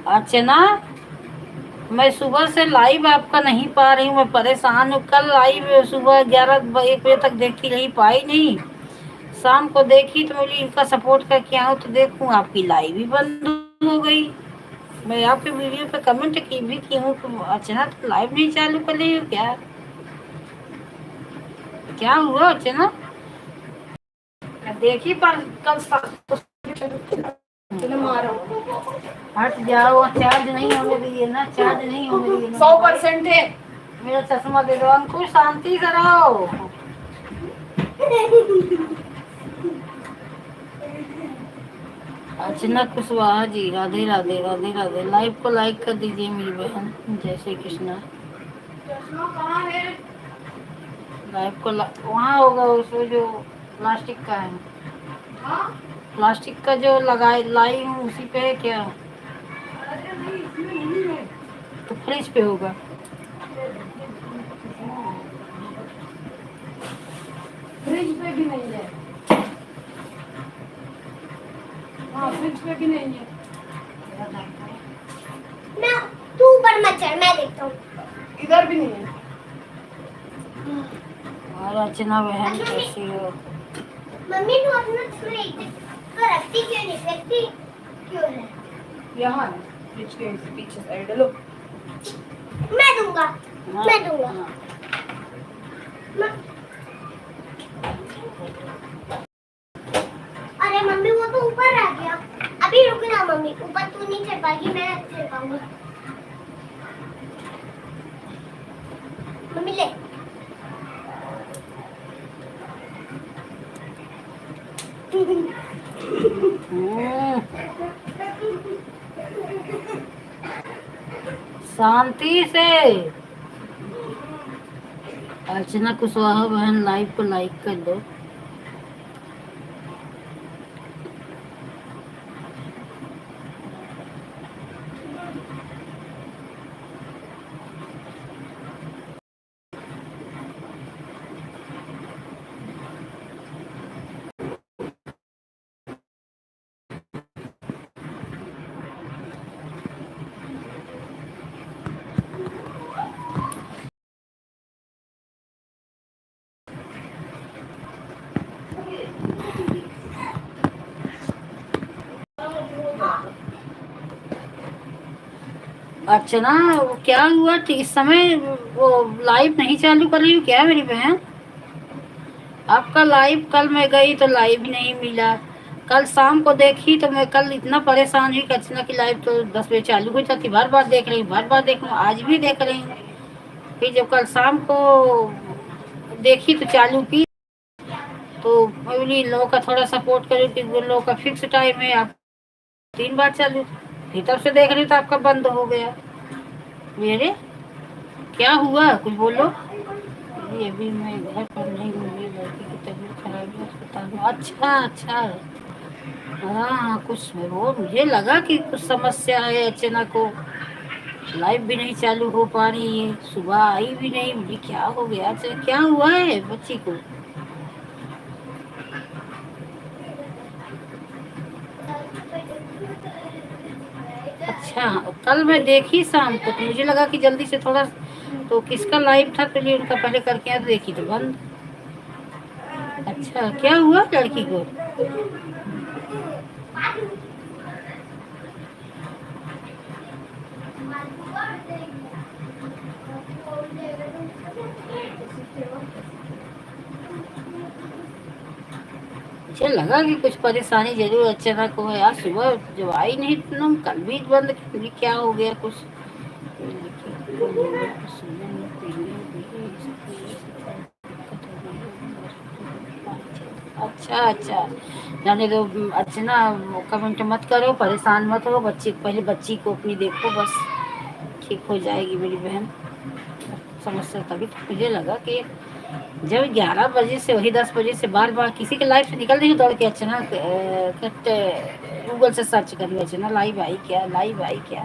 अर्चना, मैं सुबह से लाइव आपका नहीं पा रही हूँ, मैं परेशान हूँ। कल लाइव सुबह 11-1 बजे तक देखी रही, पाई नहीं। शाम को देखी तो बोली इनका सपोर्ट करके आऊँ तो देखूँ आपकी लाइव ही बंद हो गई। मैं आपके वीडियो पे कमेंट की भी की हूँ कि अर्चना तो लाइव नहीं चालू कर रही हो क्या? क्या हुआ अर्चना? देखी पर कल हट जाओ, चार्ज नहीं होने दीजिए ना, चार्ज नहीं होने दीजिए। 100% है। मेरा चश्मा दे दो अंकुश, शांति से रहो। अर्चना कुशवाहा जी, राधे राधे राधे राधे। लाइव को लाइक कर दीजिए मेरी बहन। जय श्री कृष्णा। चश्मा कहाँ है? लाइव को वहाँ होगा, उसमें जो प्लास्टिक का है। हाँ? प्लास्टिक का जो लगाए लाई हूँ उसी पे है क्या? अरे नहीं, इसमें नहीं है। तो फ्रिज पे होगा। फ्रिज पे भी नहीं है। हाँ, फ्रिज पे भी नहीं है। मैं तू ऊपर मत चढ़, मैं देखता हूँ। इधर भी नहीं है। और अर्चना बहन कैसी हो? मम्मी तू अपना छुरी तो रखती क्यों नहीं, रखती क्यों है? यहाँ फ्रिज के पीछे साइड लो। मैं दूंगा। हाँ, मैं दूंगा। हाँ। अरे मम्मी वो तो ऊपर आ गया। अभी रुकना मम्मी, ऊपर तू नहीं चढ़ पाएगी, मैं चढ़ पाऊंगी। मम्मी ले। शांति से। अर्चना कुशवाहा बहन लाइव को लाइक कर दो। अर्चना क्या हुआ? इस समय वो लाइव नहीं चालू कर रही हूँ क्या मेरी बहन? आपका लाइव कल मैं गई तो लाइव नहीं मिला। कल शाम को देखी तो मैं कल इतना परेशान हुई कि अर्चना की लाइव तो 10 बजे चालू हो जाती। बार बार देख रही हूँ, बार बार देख रही हूँ, आज भी देख रही हूँ। फिर जब कल शाम को देखी तो चालू की तो बोली लोगों का थोड़ा सपोर्ट करो कि वो लोगों का फिक्स टाइम है। आप 3 बार चालू, फिर तब से देख रही तो आपका बंद हो गया। मेरे क्या हुआ, कुछ बोलो। ये अभी मैं घर पर नहीं हूँ, मेरी लड़की की तबीयत खराब है, अस्पताल में। अच्छा अच्छा। हाँ कुछ वो मुझे लगा कि कुछ समस्या है अर्चना को, लाइव भी नहीं चालू हो पा रही है, सुबह आई भी नहीं। मुझे क्या हो गया, अच्छा क्या हुआ है बच्ची को? अच्छा, कल मैं देखी शाम को तो मुझे लगा कि जल्दी से थोड़ा तो किसका लाइव था तो लिए उनका पहले करके आया तो देखी तो बंद। अच्छा क्या हुआ लड़की को? मुझे लगा कि कुछ परेशानी जरूर अर्चना को है। आज सुबह जब आई नहीं तो हम कल भी बंद की, क्या हो गया कुछ? अच्छा अच्छा। जाने दो। अर्चना, कमेंट मत करो, परेशान मत हो, बच्ची पहले बच्ची को अपनी देखो बस। ठीक हो जाएगी मेरी बहन। समस्या तभी तो मुझे लगा कि जब 11 बजे से वही 10 बजे से बार बार किसी के लाइफ से निकल रही हूँ दौड़ के, अर्चना गूगल से सर्च करी, अर्चना लाइव आई क्या, लाइव आई क्या।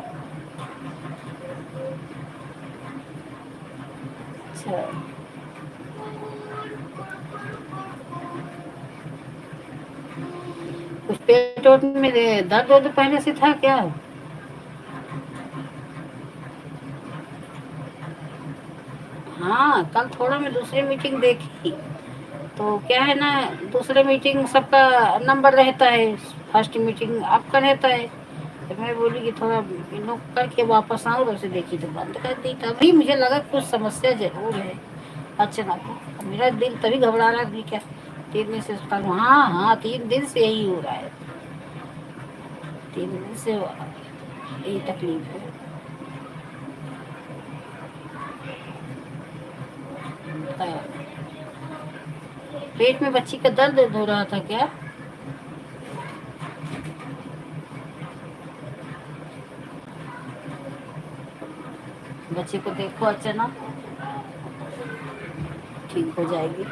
अच्छा। कुछ पेट वोट में दर्द वर्द पहले से था क्या? हाँ, कल थोड़ा मैं दूसरी मीटिंग देखी, तो क्या है ना, दूसरे मीटिंग सबका नंबर रहता है, फर्स्ट मीटिंग आपका रहता है। तो मैं बोली कि थोड़ा इन लोग करके वापस आऊँ, तो उसे देखी तो बंद कर दी। तभी मुझे लगा कुछ समस्या जरूर है अर्चना को। मेरा दिल तभी घबरा रहा था क्या 3 दिन से उसका, हाँ हाँ 3 दिन से यही हो रहा है। 3 दिन से यही तकलीफ है। पेट में बच्ची का दर्द हो रहा था क्या? बच्चे को देखो अर्चना, ठीक हो जाएगी।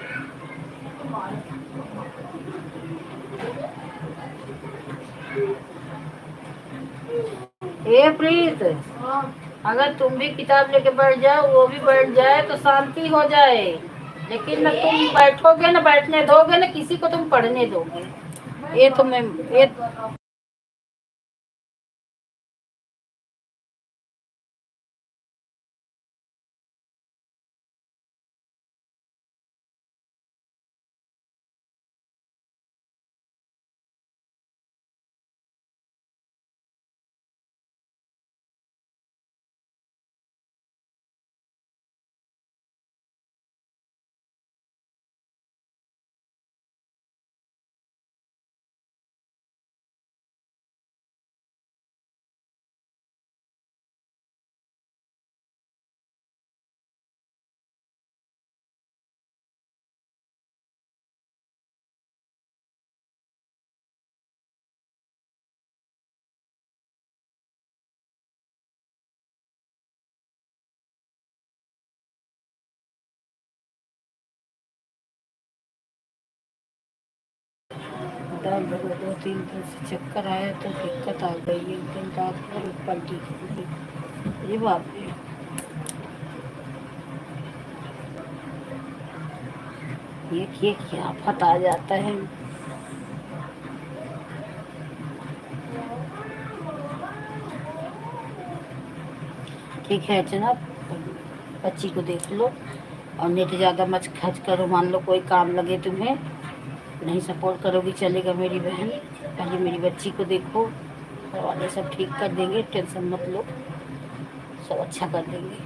ए प्रीत, अगर तुम भी किताब लेके बैठ जाओ, वो भी बैठ जाए तो शांति हो जाए। लेकिन न तुम बैठोगे न बैठने दोगे, न किसी को तुम पढ़ने दोगे। ये तो मैं ये दर्द हो 2-3 दिन से, चक्कर आया तो दिक्कत आ गई। एक दिन रात भर पलटी कर ली। ये बाप रे। ये क्या आफत आ जाता है। ठीक है अर्चना, बच्ची को देख लो, और नेट ज़्यादा मत खर्च करो। मान लो कोई काम लगे तुम्हें, नहीं सपोर्ट करोगी चलेगा मेरी बहन। पहले मेरी बच्ची को देखो, घर वाले सब ठीक कर देंगे, टेंशन मत लो, सब अच्छा कर देंगे।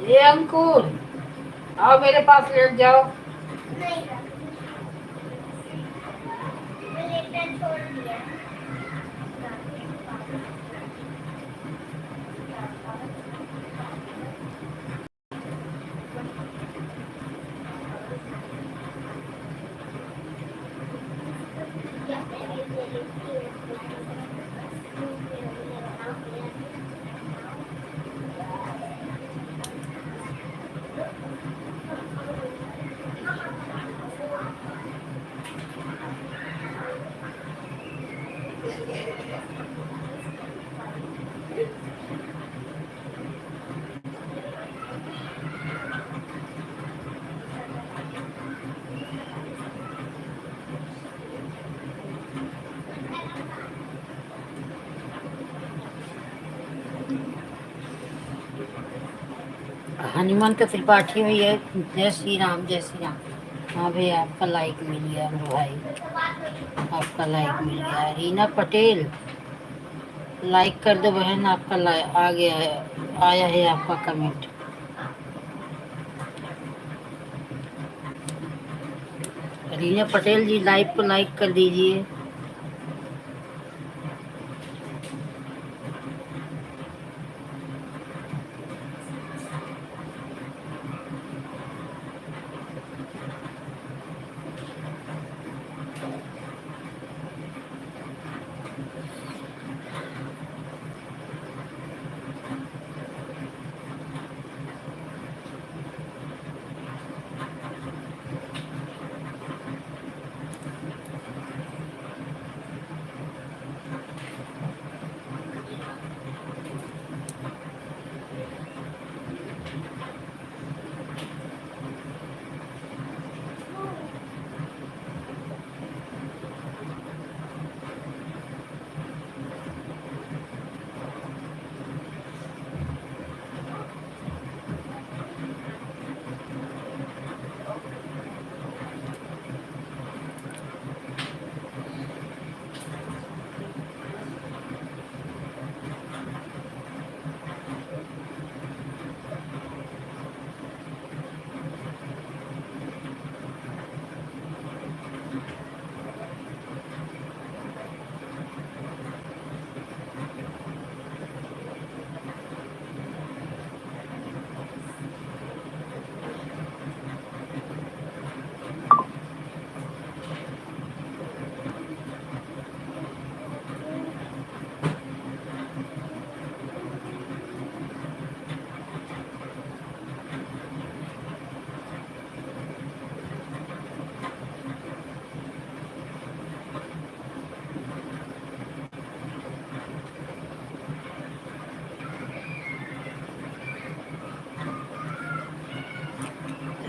ये अंकुर, आओ मेरे पास लेट जाओ। हनुमान का त्रिपाठी भैया, जय श्री राम जय श्री राम। हाँ भैया, आपका लाइक मिल गया मेरे भाई, आपका लाइक मिल गया। रीना पटेल, लाइक कर दो बहन, आपका लाइक आ गया है, आया है आपका कमेंट। रीना पटेल जी, लाइव को लाइक कर दीजिए।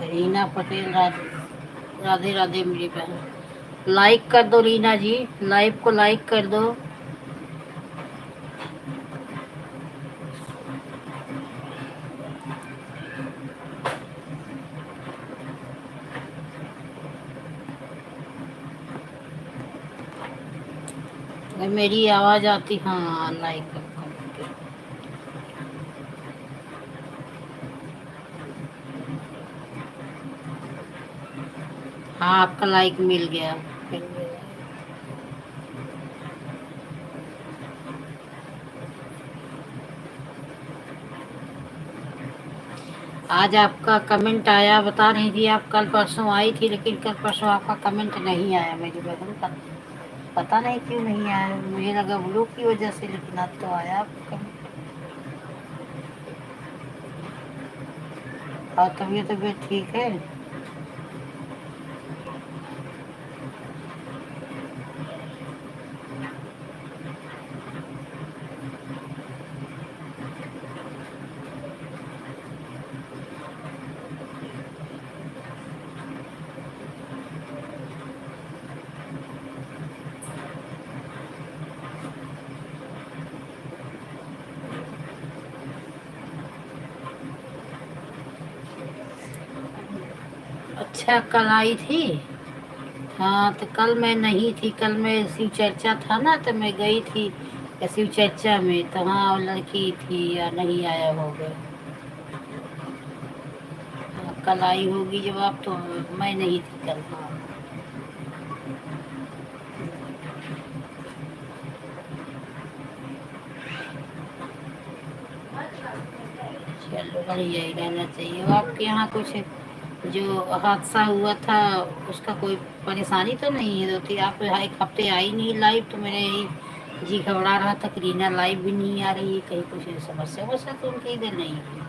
रीना पटेल, राधे राधे मेरी बहन। लाइक कर दो रीना जी, लाइव को लाइक कर दो। अगर मेरी आवाज आती, हाँ लाइक कर। हाँ, आपका लाइक मिल गया। आज आपका कमेंट आया, बता रही थी आप कल परसों आई थी, लेकिन कल परसों आपका कमेंट नहीं आया मेरी बहन का। पता नहीं क्यों नहीं आया, मुझे लगा ब्लू की वजह से, लेकिन अब तो आया आपका कमेंट। और तबीयत ठीक है? अच्छा, कल आई थी। हाँ, तो कल मैं नहीं थी, कल मैं शिव चर्चा था ना, तो मैं गई थी। शिव चर्चा में तो हाँ वो लड़की थी या नहीं आया होगा। हाँ, कल आई होगी जब आप तो मैं नहीं थी कल। हाँ चलो बढ़िया ही रहना चाहिए। और आपके यहाँ कुछ जो हादसा हुआ था उसका कोई परेशानी तो नहीं है? तो आप एक हफ्ते आई नहीं लाइव, तो मेरे यही जी घबरा रहा था कि रीना लाइव भी नहीं आ रही है, कहीं कुछ समस्या वस्या तो उनके इधर नहीं है?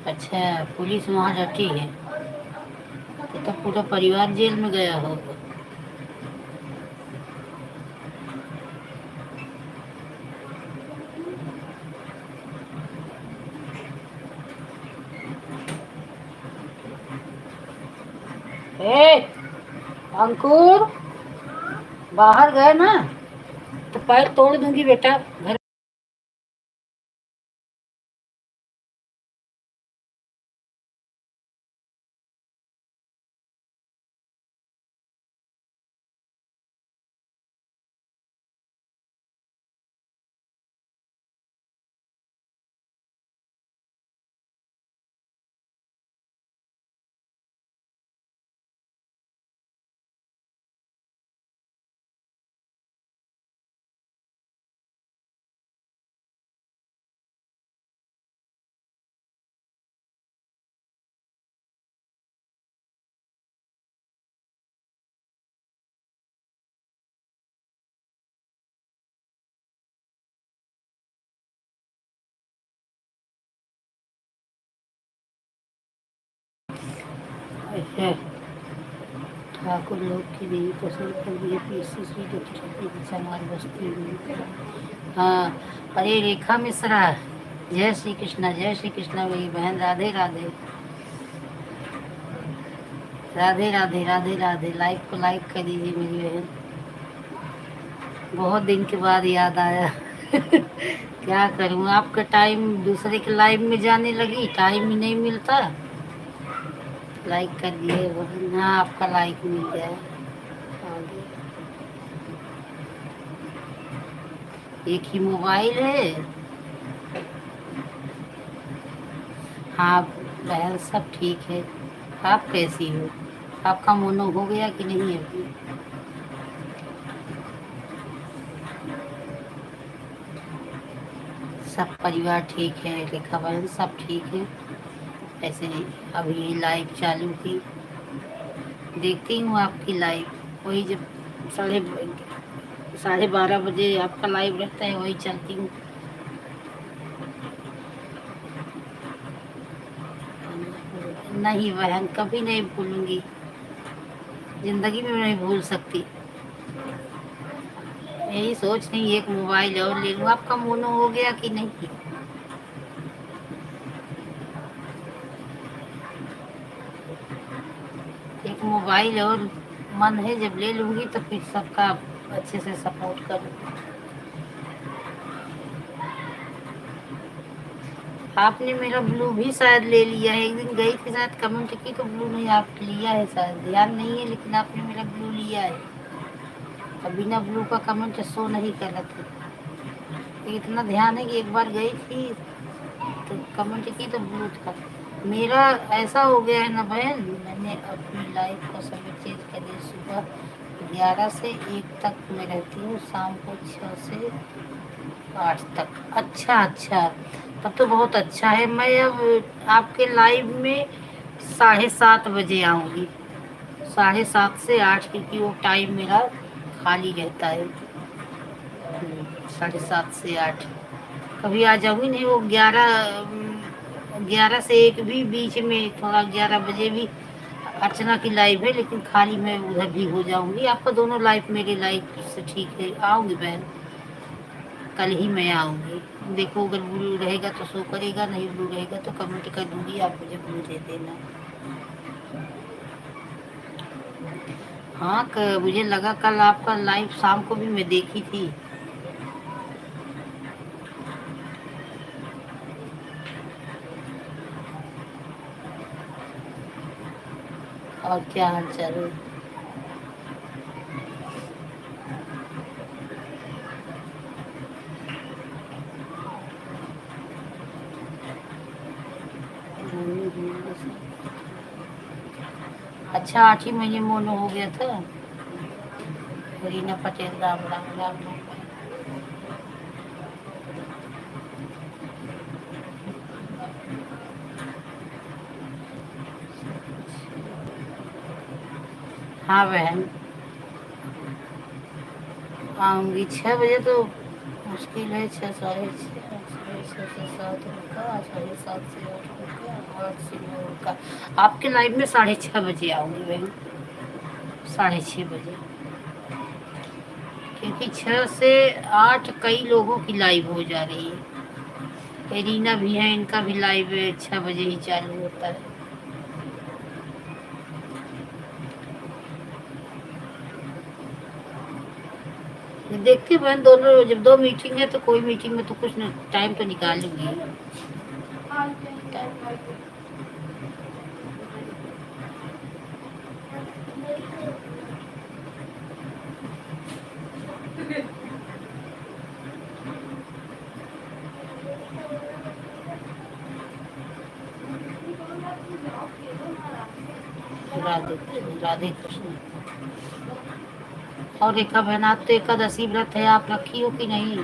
अच्छा, पुलिस वहाँ डटी है? तो तब पूरा परिवार जेल में गया होगा। ए अंकुर, बाहर गए ना तो पैर तोड़ दूंगी बेटा। घर ऐसे ठाकुर लोग की देवी पसंद कर दिए पीसीसी जो छत्तीस समाज बस्ती हुई। हाँ, अरे रेखा मिश्रा, जय श्री कृष्णा, जय श्री कृष्णा मेरी बहन, राधे राधे। राधे राधे राधे राधे। लाइव को लाइक कर दीजिए मेरी बहन, बहुत दिन के बाद याद आया। क्या करूँ, आपका टाइम दूसरे के लाइव में जाने लगी, टाइम ही नहीं मिलता। लाइक कर दिए बहन, हाँ आपका लाइक मिल गया। आगे एक ही मोबाइल है। हाँ बहन सब ठीक है। आप कैसी हो? आपका मोनो हो गया कि नहीं अभी? सब परिवार ठीक है, रेखा बहन सब ठीक है। ऐसे अभी लाइव चालू की, देखती हूँ आपकी लाइव। वही जब साढ़े 12:30 बजे आपका लाइव रहता है, वही चलती हूँ। नहीं बहन, कभी नहीं भूलूंगी, जिंदगी में नहीं भूल सकती। यही सोच रही एक मोबाइल और ले लूँ। आपका मोनो हो गया कि नहीं? एक मोबाइल और मन है, जब ले लूँगी तो फिर सबका अच्छे से सपोर्ट करूँगी। आपने मेरा ब्लू भी शायद ले लिया है, एक दिन गई थी शायद कमेंट की तो ब्लू नहीं आप लिया है, शायद ध्यान नहीं है, लेकिन आपने मेरा ब्लू लिया है। अब बिना ब्लू का कमेंट शो नहीं कर रहा था। तो इतना ध्यान है कि एक बार गई थी तो कमेंट की तो ब्लू था। मेरा ऐसा हो गया है ना बहन, मैंने अपनी लाइफ का समय चेंज कर दिया। सुबह 11 से 1 तक मैं रहती हूँ, शाम को 6 से 8 तक। अच्छा अच्छा, तब तो बहुत अच्छा है। मैं अब आपके लाइव में 7:30 बजे आऊँगी, 7:30 से 8, क्योंकि वो टाइम मेरा खाली रहता है। 7:30 से 8 कभी आ जाऊंगी नहीं। वो 11 से 1 भी बीच में, थोड़ा 11 बजे भी अर्चना की लाइव है, लेकिन खाली मैं उधर भी हो जाऊंगी। आपका दोनों लाइफ मेरी लाइफ से ठीक है, आऊंगी बहन, कल ही मैं आऊंगी। देखो अगर ब्लू रहेगा तो शो करेगा, नहीं ब्लू रहेगा तो कमेंट कर दूंगी, आप मुझे ब्लू दे देना। हाँ, मुझे लगा कल आपका लाइव शाम को भी मैं देखी थी। और क्या हाल चाल है? अच्छा, 8 ही महीने मोनो हो गया था। रीना पटेल, राम राम राम राम। हाँ बहन, आऊँगी 6 बजे तो मुश्किल है। 6, 6:30, 6 से 7 का, 7:30 से 8 का, 8 से 9 का। आपके लाइव में 6:30 बजे आऊँगी बहन, 6:30 बजे, क्योंकि 6 से 8 कई लोगों की लाइव हो जा रही है। रीना भी है, इनका भी लाइव 6 बजे ही चालू होता है। देखती बहन, दोनों जब दो मीटिंग है तो कोई मीटिंग में तो कुछ न टाइम तो निकाल लूंगी। राधे कृष्ण, राधे कृष्ण। और रेखा बहन, आप तो एकादशी व्रत है, आप रखी हो कि नहीं?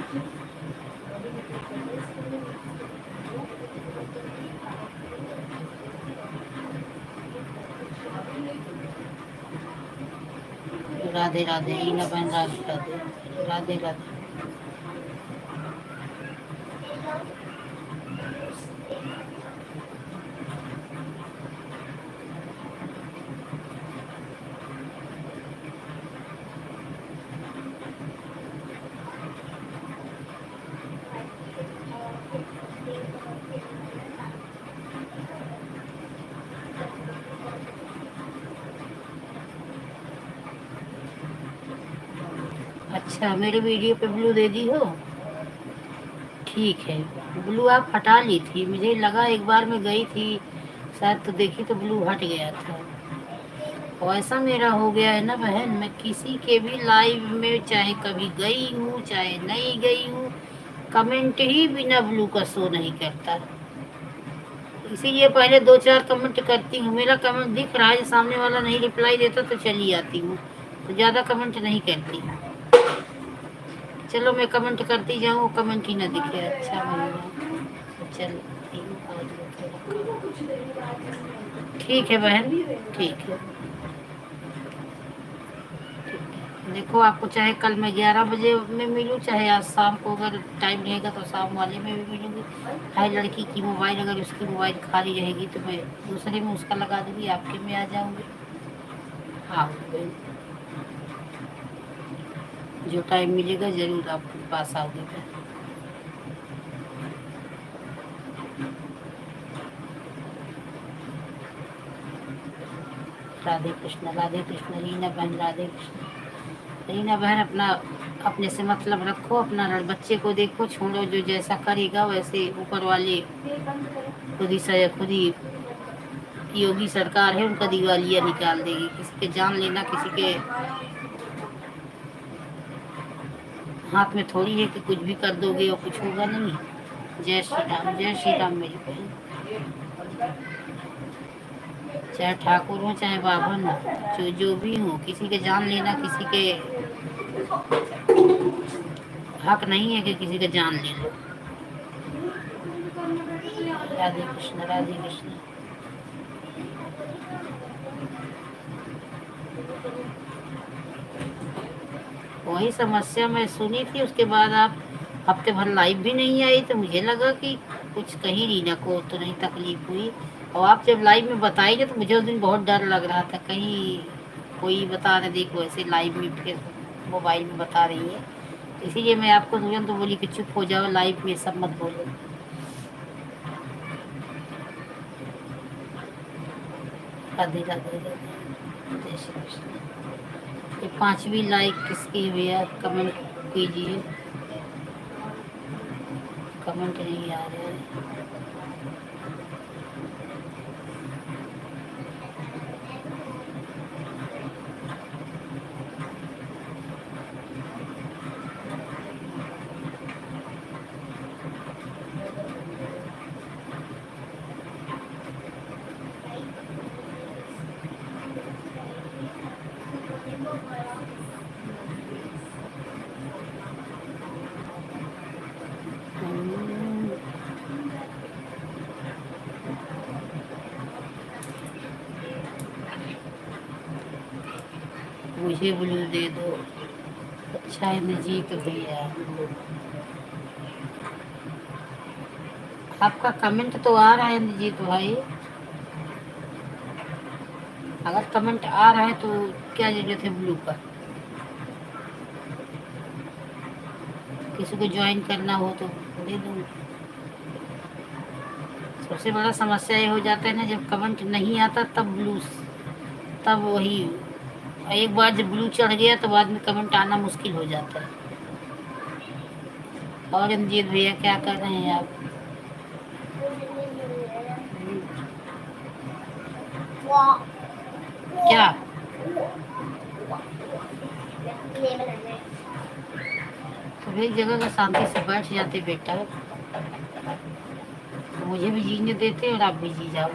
राधे राधे रीना बहन, राधे राधे, राधे राधे। अच्छा, मेरे वीडियो पे ब्लू दे दी हो? ठीक है। ब्लू आप हटा ली थी, मुझे लगा एक बार मैं गई थी शायद तो देखी तो ब्लू हट गया था। और ऐसा मेरा हो गया है ना बहन, मैं किसी के भी लाइव में चाहे कभी गई हूँ चाहे नहीं गई हूँ, कमेंट ही बिना ब्लू का शो नहीं करता। इसीलिए पहले 2-4 कमेंट करती हूँ, मेरा कमेंट दिख रहा है, सामने वाला नहीं रिप्लाई देता तो चली आती हूँ, तो ज़्यादा कमेंट नहीं करती। चलो मैं कमेंट करती जाऊँ, कमेंट ही ना दिखे। अच्छा महीना चलती हूँ, ठीक है बहन, ठीक है। देखो, आपको चाहे कल मैं 11 बजे में मिलूँ, चाहे आज शाम को अगर टाइम रहेगा तो शाम वाले में भी मिलूँगी। है लड़की की मोबाइल, अगर उसकी मोबाइल खाली रहेगी तो मैं दूसरे में उसका लगा दूँगी, आपके में आ जाऊँगी। हाँ, जो टाइम मिलेगा ज़रूर आपके पास आऊँगी मैं। राधे कृष्ण, राधे कृष्ण। रीना बहन, राधे कृष्ण। रीना बहन, अपना अपने से मतलब रखो, अपना बच्चे को देखो, छोड़ो, जो जैसा करेगा वैसे ऊपर वाले खुद ही योगी सरकार है, उनका दिवालिया निकाल देगी। किसी के जान लेना किसी के हाथ में थोड़ी है कि कुछ भी कर दोगे और कुछ होगा नहीं। जय श्री राम, जय श्री राम मेरी बहन। चाहे ठाकुर हो चाहे बाभन हो, जो भी हो, किसी के जान लेना किसी के हक नहीं है कि किसी का जान ले लो। राधे कृष्ण, राधे कृष्ण। वही समस्या मैं सुनी थी, उसके बाद आप हफ्ते भर लाइव भी नहीं आई, तो मुझे लगा कि कुछ कहीं रीना को तो नहीं तकलीफ हुई। और आप जब लाइव में बताएंगे तो मुझे उस दिन बहुत डर लग रहा था, कहीं कोई बता रहे देखो ऐसे लाइव में फेसबुक मोबाइल में बता रही है, इसीलिए मैं आपको तुरंत तो बोली कि चुप हो जाओ, लाइव में सब मत बोलो। राधे राधे राधे, जय श्री कृष्ण। ये 5वीं लाइक किसकी है भैया, कमेंट कीजिए। कमेंट नहीं आ रहे हैं। मुझे ब्लू दे दो। अच्छा है नजीक भैया। आपका कमेंट तो आ रहा है नजीक भाई, अगर कमेंट आ रहा है तो क्या जरूरत है ब्लू का। किसी को ज्वाइन करना हो तो दे दो। सबसे बड़ा समस्या ये हो जाता है ना, जब कमेंट नहीं आता तब ब्लू, तब वही एक बार जब ब्लू चढ़ गया तो बाद में कमेंट आना मुश्किल हो जाता है। और रंजीत भैया क्या कर रहे हैं आप? क्या तो एक जगह का शांति से बैठ जाते बेटा, तो मुझे भी जीने देते और आप भी जी जाओ।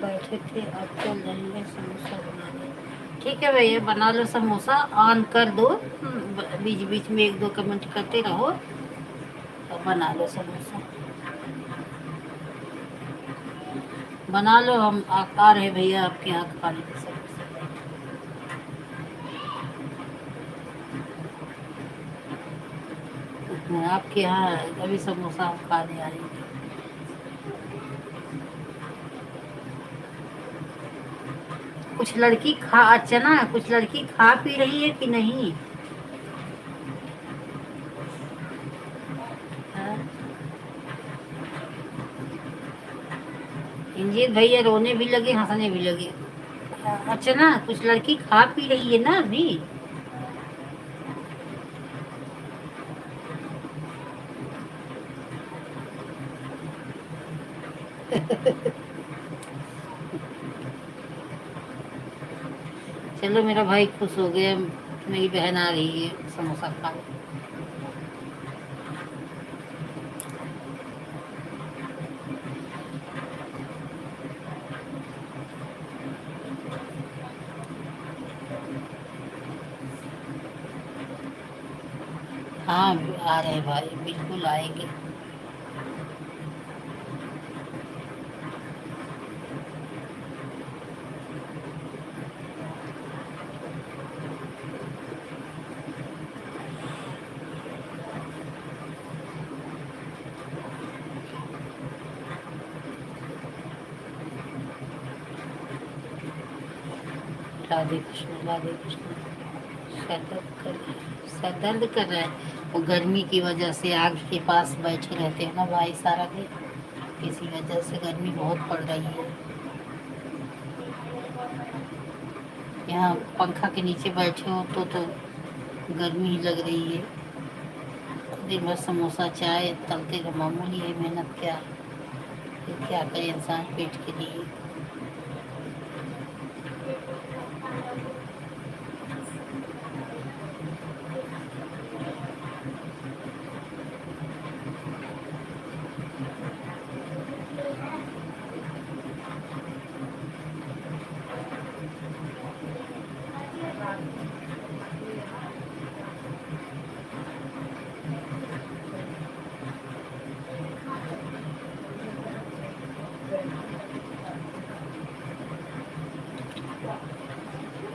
बैठे थे आप चल जाएंगे समोसा बनाने। ठीक है भैया बना लो समोसा, ऑन कर दो, बीच बीच में एक दो कमेंट करते रहो और बना लो समोसा। बना लो, हम आ रहे भैया आपके यहाँ खाने के समोसा। आपके यहाँ अभी समोसा हम खाने आएंगे। कुछ लड़की खा, अच्छा ना, कुछ लड़की खा पी रही है कि नहीं? हाँ? इंजीत भैया रोने भी लगे हंसने भी लगे। अच्छा ना, कुछ लड़की खा पी रही है ना अभी। चलो मेरा भाई खुश हो गया, मेरी बहन आ रही है समोसा खाने। हाँ आ रहे भाई, बिल्कुल आएंगे। राधे कृष्ण राधे कृष्ण। सर दर्द कर रहा है, सर दर्द कर रहा है। वो गर्मी की वजह से आग के पास बैठे रहते हैं ना भाई सारा दिन, इसी वजह से गर्मी बहुत पड़ रही है। यहाँ पंखा के नीचे बैठे हो तो गर्मी ही लग रही है। दिन भर समोसा चाय तलते रहो, मामूली है मेहनत क्या, फिर क्या करे इंसान पेट के लिए।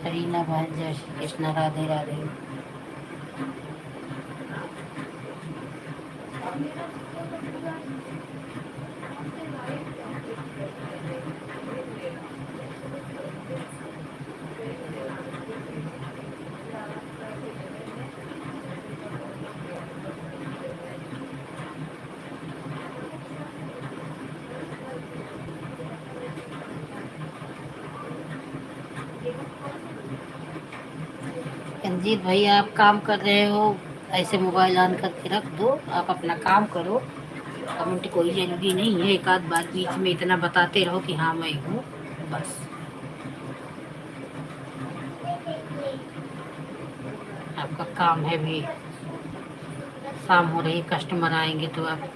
हरीना बहन जय श्री कृष्ण, राधे राधे। रंजीत भाई आप काम कर रहे हो, ऐसे मोबाइल ऑन करके रख दो, आप अपना काम करो। कमेंट कोई जरूरी नहीं है, एक आध बार बीच में इतना बताते रहो कि हाँ मैं हूँ, बस। आपका काम है भी, शाम हो रही कस्टमर आएंगे तो आप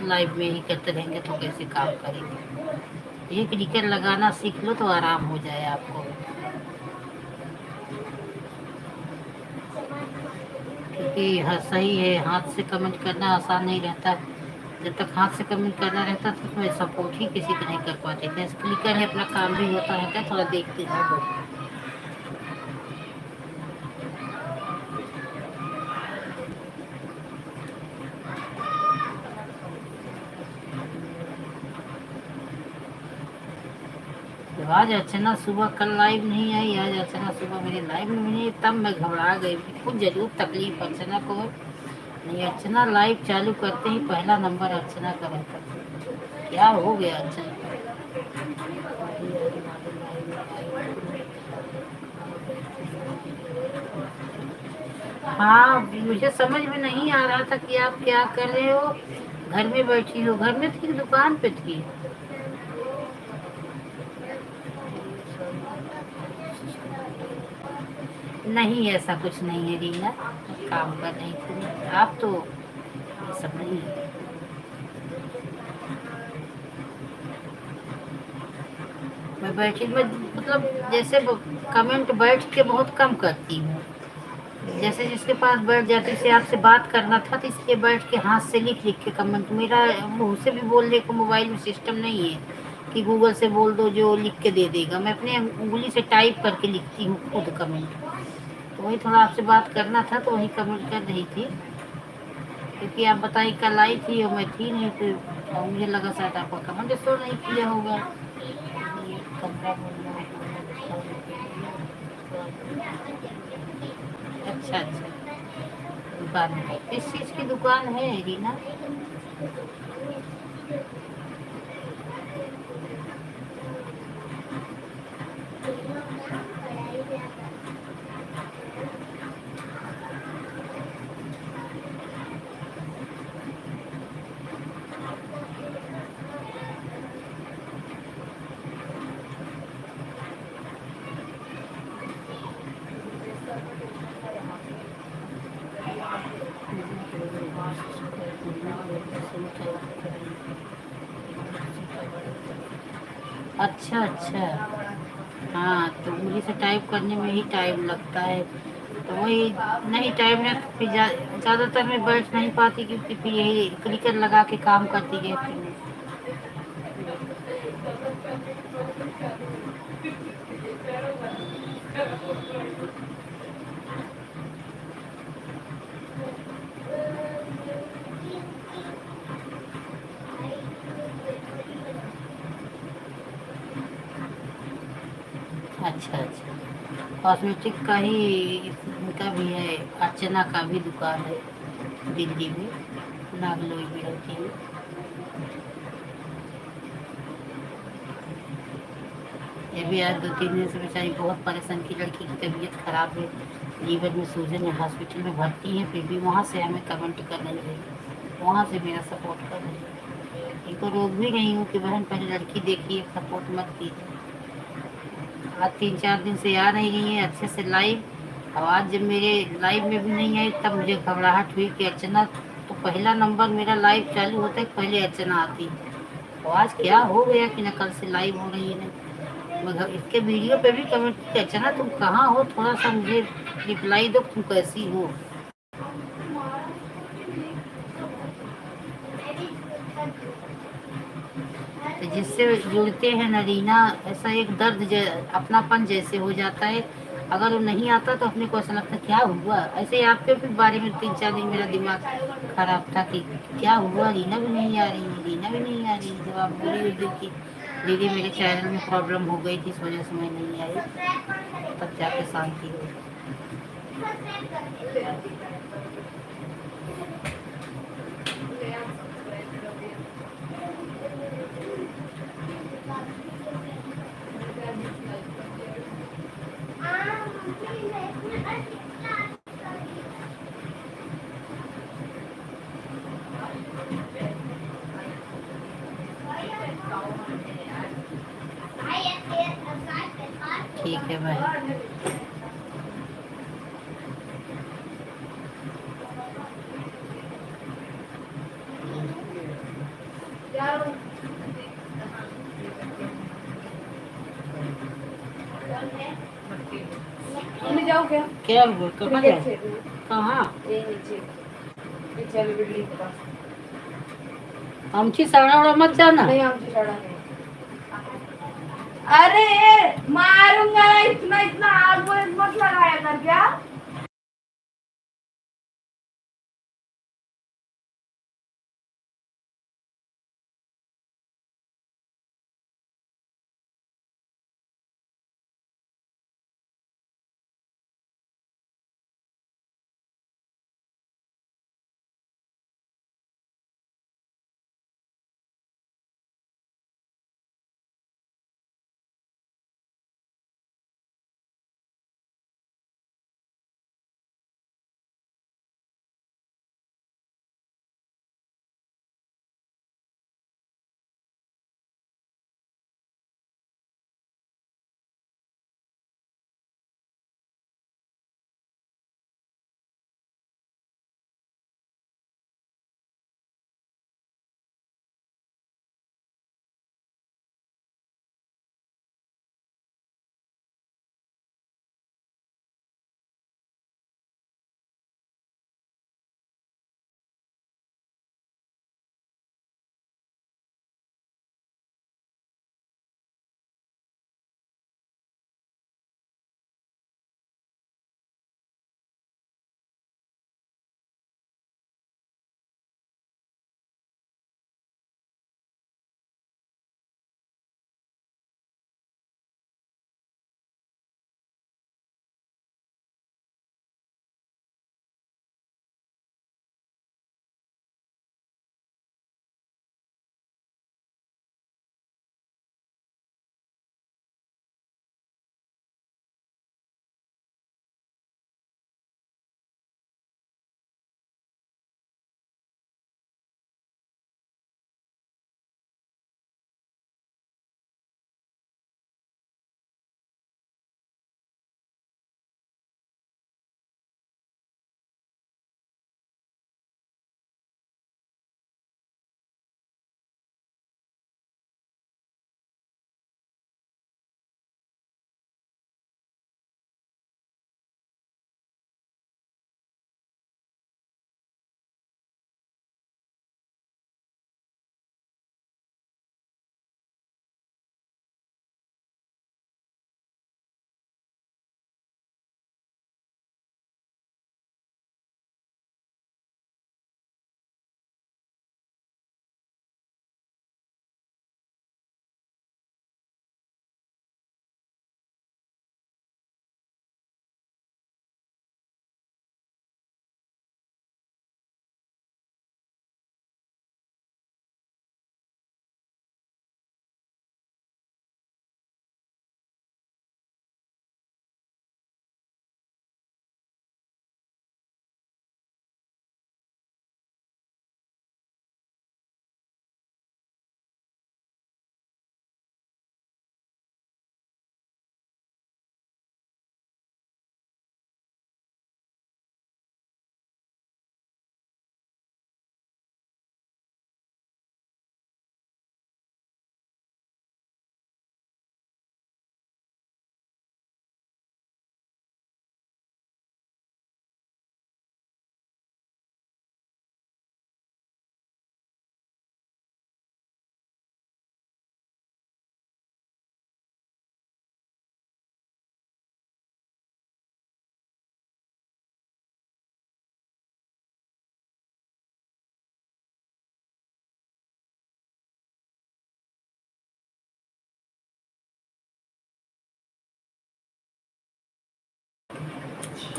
लाइव में ही करते रहेंगे तो कैसे काम करेंगे। ये क्लिकर लगाना सीख लो तो आराम हो जाए आपको, क्योंकि हाँ सही है, हाथ से कमेंट करना आसान नहीं रहता। जब तक हाथ से कमेंट करना रहता तो उसमें सपोर्ट ही किसी को नहीं कर पाते थे। क्लिकर है, अपना काम भी होता रहता है, थोड़ा देखते रहो। तो आज अर्चना सुबह कल लाइव नहीं आई, आज अर्चना सुबह मेरे लाइव में नहीं आई, तब मैं घबरा गई। कुछ जरूर तकलीफ अर्चना को नहीं, अर्चना लाइव चालू करते ही पहला नंबर अर्चना का रहता था। क्या हो गया अर्चना? हाँ मुझे समझ में नहीं आ रहा था कि आप क्या कर रहे हो। घर में बैठी हो? घर में थी, दुकान पे थी? नहीं ऐसा कुछ नहीं है रीना, काम कर रही थी आप तो, ये सब नहीं है। मैं बैठी, मैं मतलब जैसे कमेंट बैठ के बहुत कम करती हूँ। जैसे जिसके पास बैठ जाते, जैसे आपसे बात करना था तो इसलिए बैठ के हाथ से लिख लिख के कमेंट, मेरा मुँह से भी बोलने को मोबाइल में सिस्टम नहीं है कि गूगल से बोल दो जो लिख के दे देगा। मैं अपने उंगली से टाइप करके लिखती हूँ खुद कमेंट। तो वही थोड़ा आपसे बात करना था तो वही कमेंट कर रही थी, क्योंकि आप बताई कल आई थी और मैं थी नहीं, तो मुझे लगा शायद आपका कमेंट शो नहीं किया होगा। ये 15 बोलना है, अच्छा अच्छा। दुकान है, किस चीज़ की दुकान है रीना? अच्छा अच्छा। हाँ तो उंगली से टाइप करने में ही टाइम लगता है, तो वही नहीं टाइम ना, फिर ज़्यादातर मैं बैठ नहीं पाती क्योंकि फिर यही क्लिकर लगा के काम करती है फिर। अच्छा अच्छा, कॉस्मेटिक का ही इसका भी है, अर्चना का भी दुकान है दिल्ली में, नागलोई में रहती है। ये भी आज 2-3 दिन से बेचारी बहुत परेशान की, लड़की की तबीयत खराब है, लीवर में सूजन है, हॉस्पिटल में भर्ती है, फिर भी वहाँ से हमें कमेंट कर रही है, वहाँ से मेरा सपोर्ट कर रही है। इनको रोक भी नहीं हूँ कि बहन पहले लड़की देखिए, सपोर्ट मत कीजिए। आज 3-4 दिन से आ नहीं रही है अच्छे से लाइव। और आज जब मेरे लाइव में भी नहीं आई तब मुझे घबराहट हुई कि अर्चना, तो पहला नंबर मेरा लाइव चालू होता है पहले अर्चना आती। तो आज क्या हो गया कि न कल से लाइव हो रही है नहीं, मगर इसके वीडियो पे भी कमेंट की, अर्चना तुम कहाँ हो, थोड़ा सा मुझे रिप्लाई दो, तुम कैसी हो। तो जिससे जुड़ते हैं नरीना, ऐसा एक दर्द अपनापन जैसे हो जाता है। अगर वो नहीं आता तो अपने को ऐसा लगता क्या हुआ, ऐसे ही आपके भी बारे में 3-4 दिन मेरा दिमाग खराब था कि क्या हुआ, रीना भी नहीं आ रही है, रीना भी नहीं आ रही है। जब आप बोली उस दिन की दीदी मेरे चैनल में प्रॉब्लम हो गई थी, इस वजह से मैं नहीं आई, तब जाके शांति हुई। ठीक है भाई। जाओ क्या क्या हुआ, कहाँ गए, कहाँ आमची साडा उड़ा मत जाना। नहीं आमची साडा नहीं। अरे मारूंगा, इतना इतना आग मत लगाया कर क्या।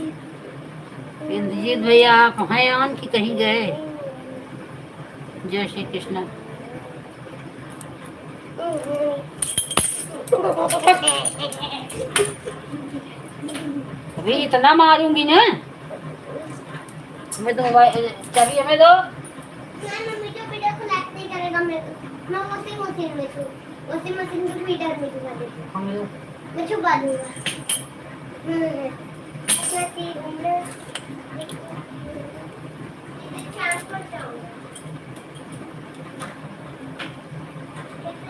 इंद्रजीत भैया आप हैं ऑन कि कहीं गए? जय श्री कृष्ण। अभी इतना मारूंगी ना। हमें तो मोबाइल चाबी हमें दो। वीडियो वीडियो कनेक्ट नहीं करेगा मैं वॉशिंग मशीन में छू वॉशिंग मशीन को मीटर में छुपा देती हूं मैं छुपा दूंगा मैं तीन घंटे ट्रांसफर जाऊंगा कैसे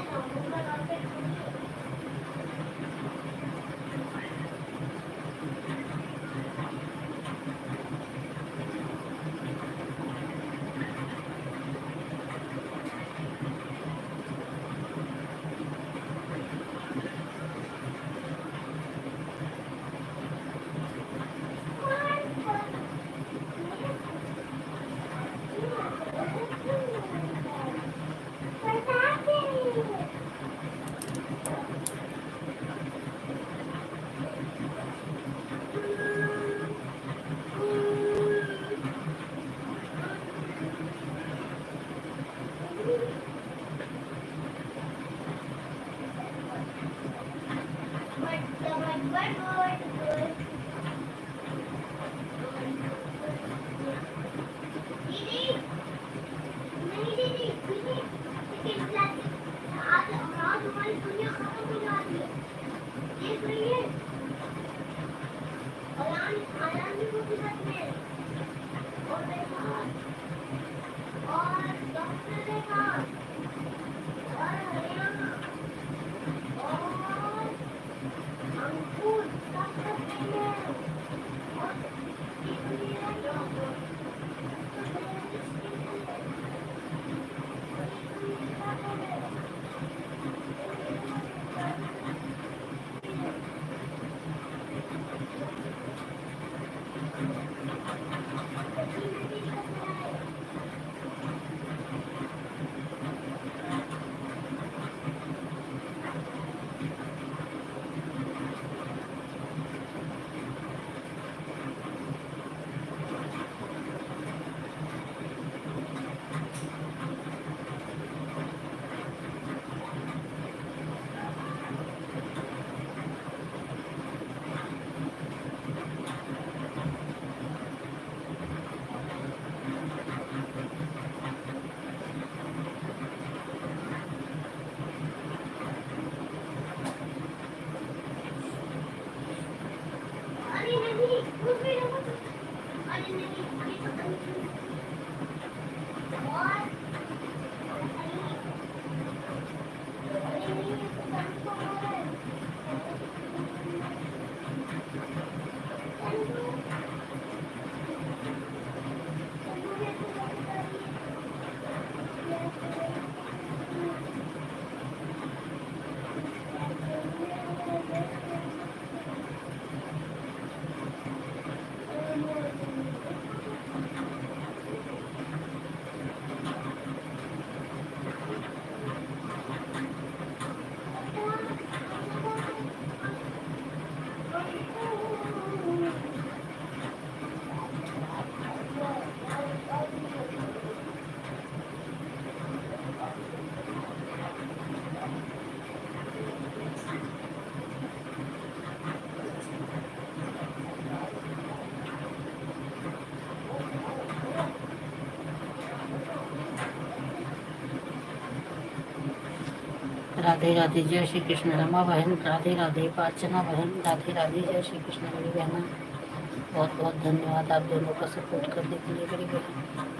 जाऊंगा राधे राधे जय श्री कृष्ण। रमा बहन राधे राधे। पार्चना बहन राधे राधे जय श्री कृष्ण। मेरी बहना बहुत बहुत धन्यवाद आप दोनों का सपोर्ट करने के लिए मेरी बहन।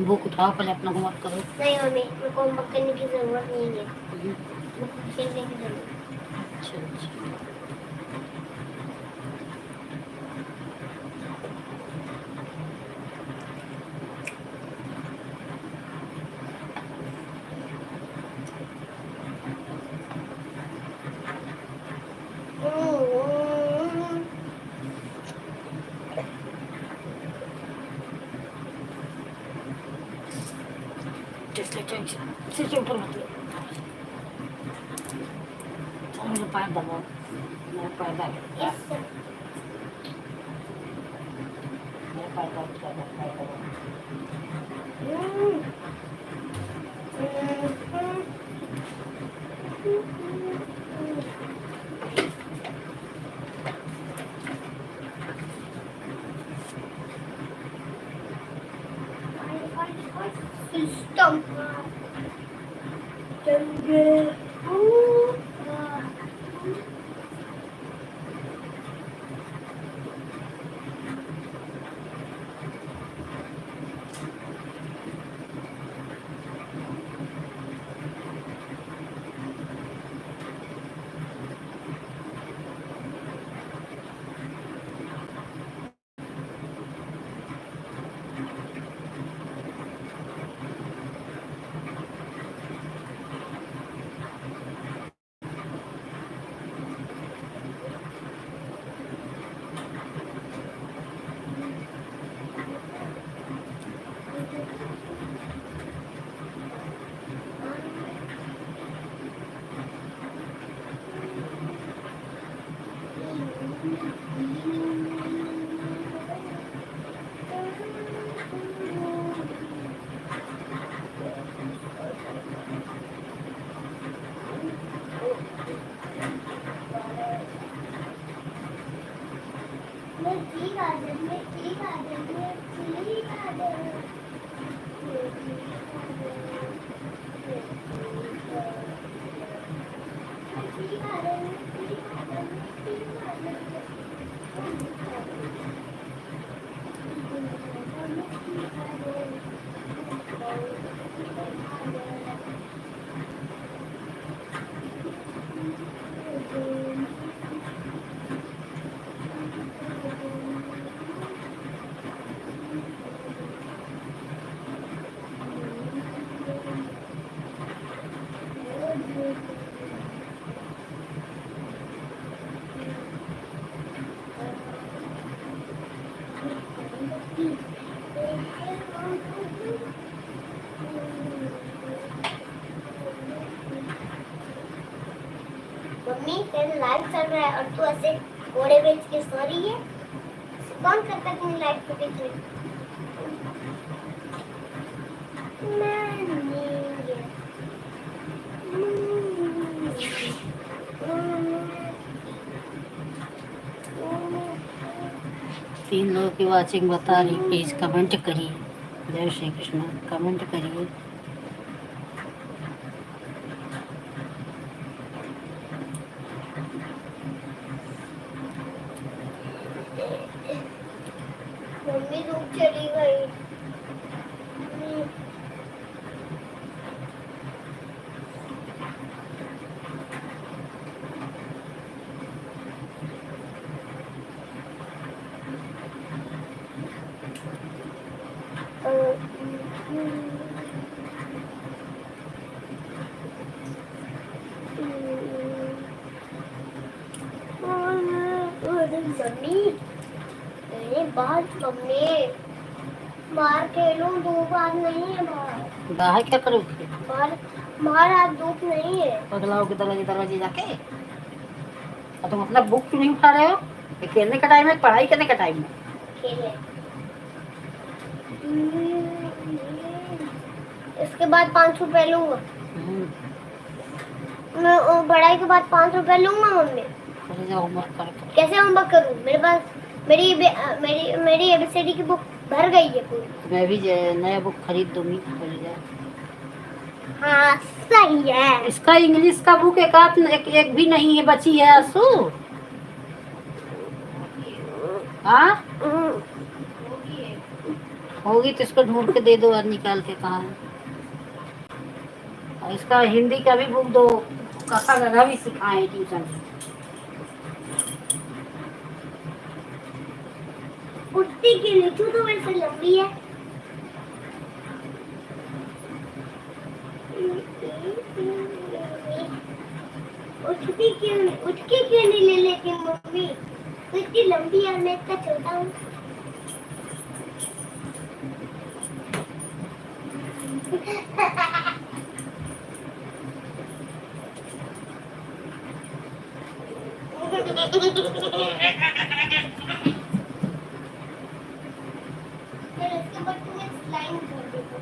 बुक उठाओ, पहले अपना होमवर्क करो। नहीं मम्मी, मेरे को होमवर्क करने की जरूरत नहीं है, बुक खेलने की जरूरत है। अच्छा अच्छा। सिर ऊपर मत लो, मेरा पैर दबाओ, मेरा पैर दबाओ, मेरा पैर दबाओ। सिस्टम मम्मी तेरा लाइव चल रहा है और तू ऐसे घोड़े बेच के सो रही है। कौन करता है तुम्हें लाइव पे बेच रही? तीन लोगों की वाचिंग बता रही, प्लीज कमेंट करिए। जय श्री कृष्ण, कमेंट करिए। मम्मी धूप चली गई। मम्मी बाहर खेलूं, धूप आज नहीं है बाहर। बाहर क्या करोगे? बाहर आज धूप नहीं है। पगलाओगे दरवाजे जाके। तो मतलब बुक क्यों नहीं उठा रहे हो? ये खेलने का टाइम है, पढ़ाई करने का टाइम है। खेले इसके बाद 5 रुपए लूंगा। मैं पढ़ाई के बाद 5 रुपए लूंगा मम्मी। कैसे होमवर्क करूँ? मेरे पास मेरी एबीसीडी की बुक भर गई है पूरी। मैं भी नया बुक खरीद दूंगी। हाँ सही है। इसका इंग्लिश का बुक एक भी नहीं है, बची है आंसू। हाँ होगी तो इसको ढूंढ के दे दो और निकाल के कहाँ है। और इसका हिंदी का भी बुक दो, कसा गधा भी सिखाए ट्यूशन। उठती के लिए तू तो वैसे लंबी है। उठ के क्यों नहीं ले लेती मम्मी? तो इतनी लंबी है, मैं इतना छोटा हूँ। इसके बाद तुम्हें स्लाइम कर देगा।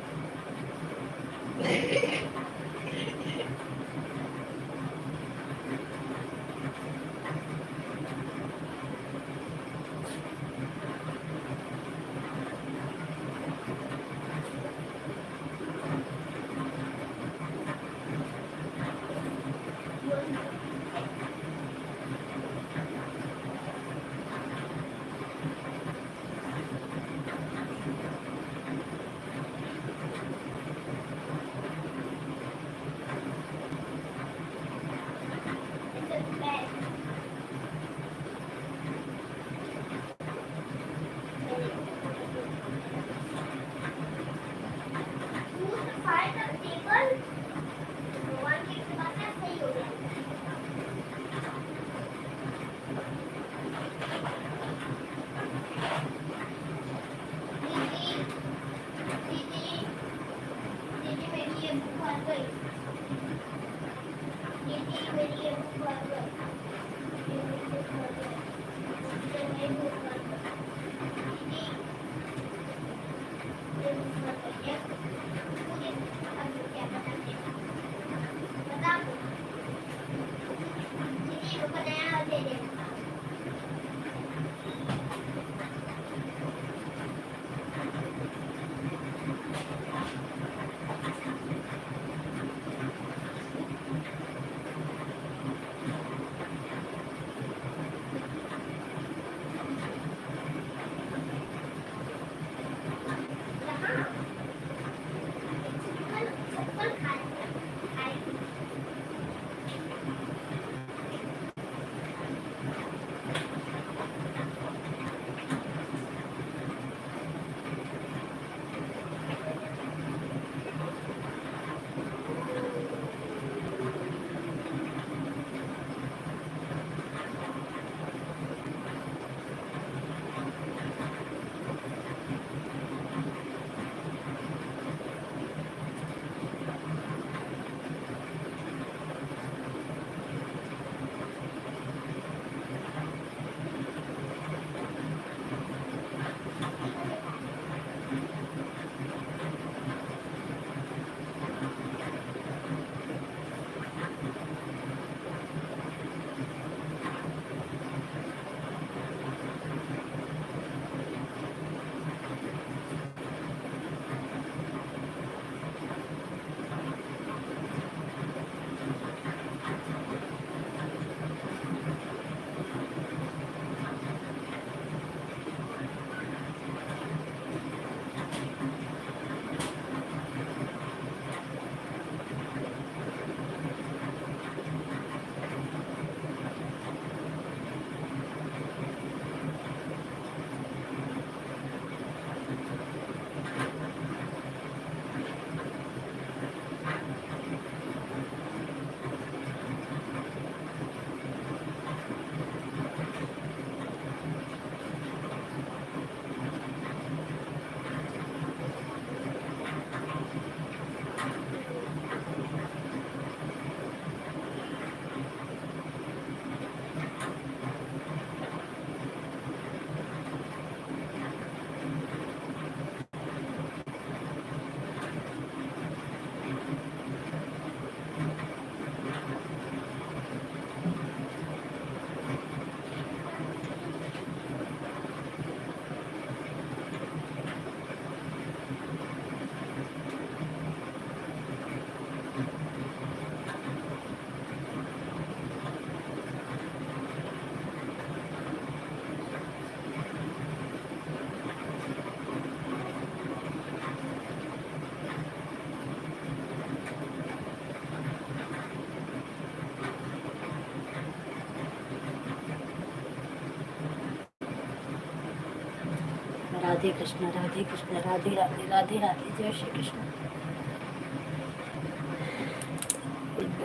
राधे कृष्ण, राधे कृष्ण, राधे राधे, राधे राधे, जय श्री कृष्ण।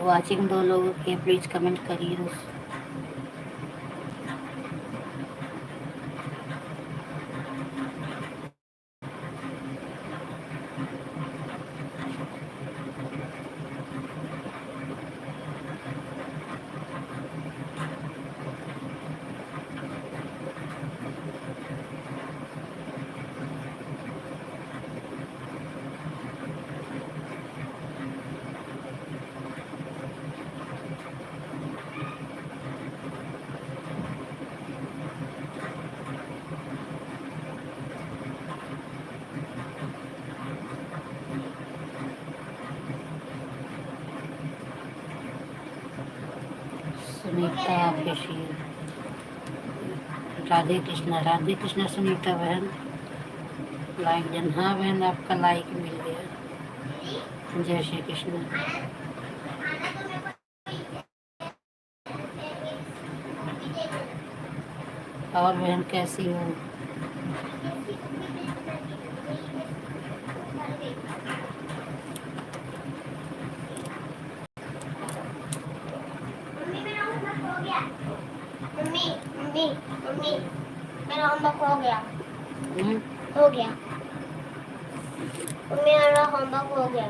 वाचिंग 2 लोगों के प्लीज कमेंट करिए दोस्त। सुनीता ऑफिशियल, राधे कृष्ण सुनीता बहन, लाइक जन। हाँ बहन, आपका लाइक मिल गया। जय श्री कृष्ण। और बहन कैसी हो? मम्मी मम्मी मम्मी मेरा होमवर्क हो गया। हो गया मम्मी, मेरा होमवर्क हो गया।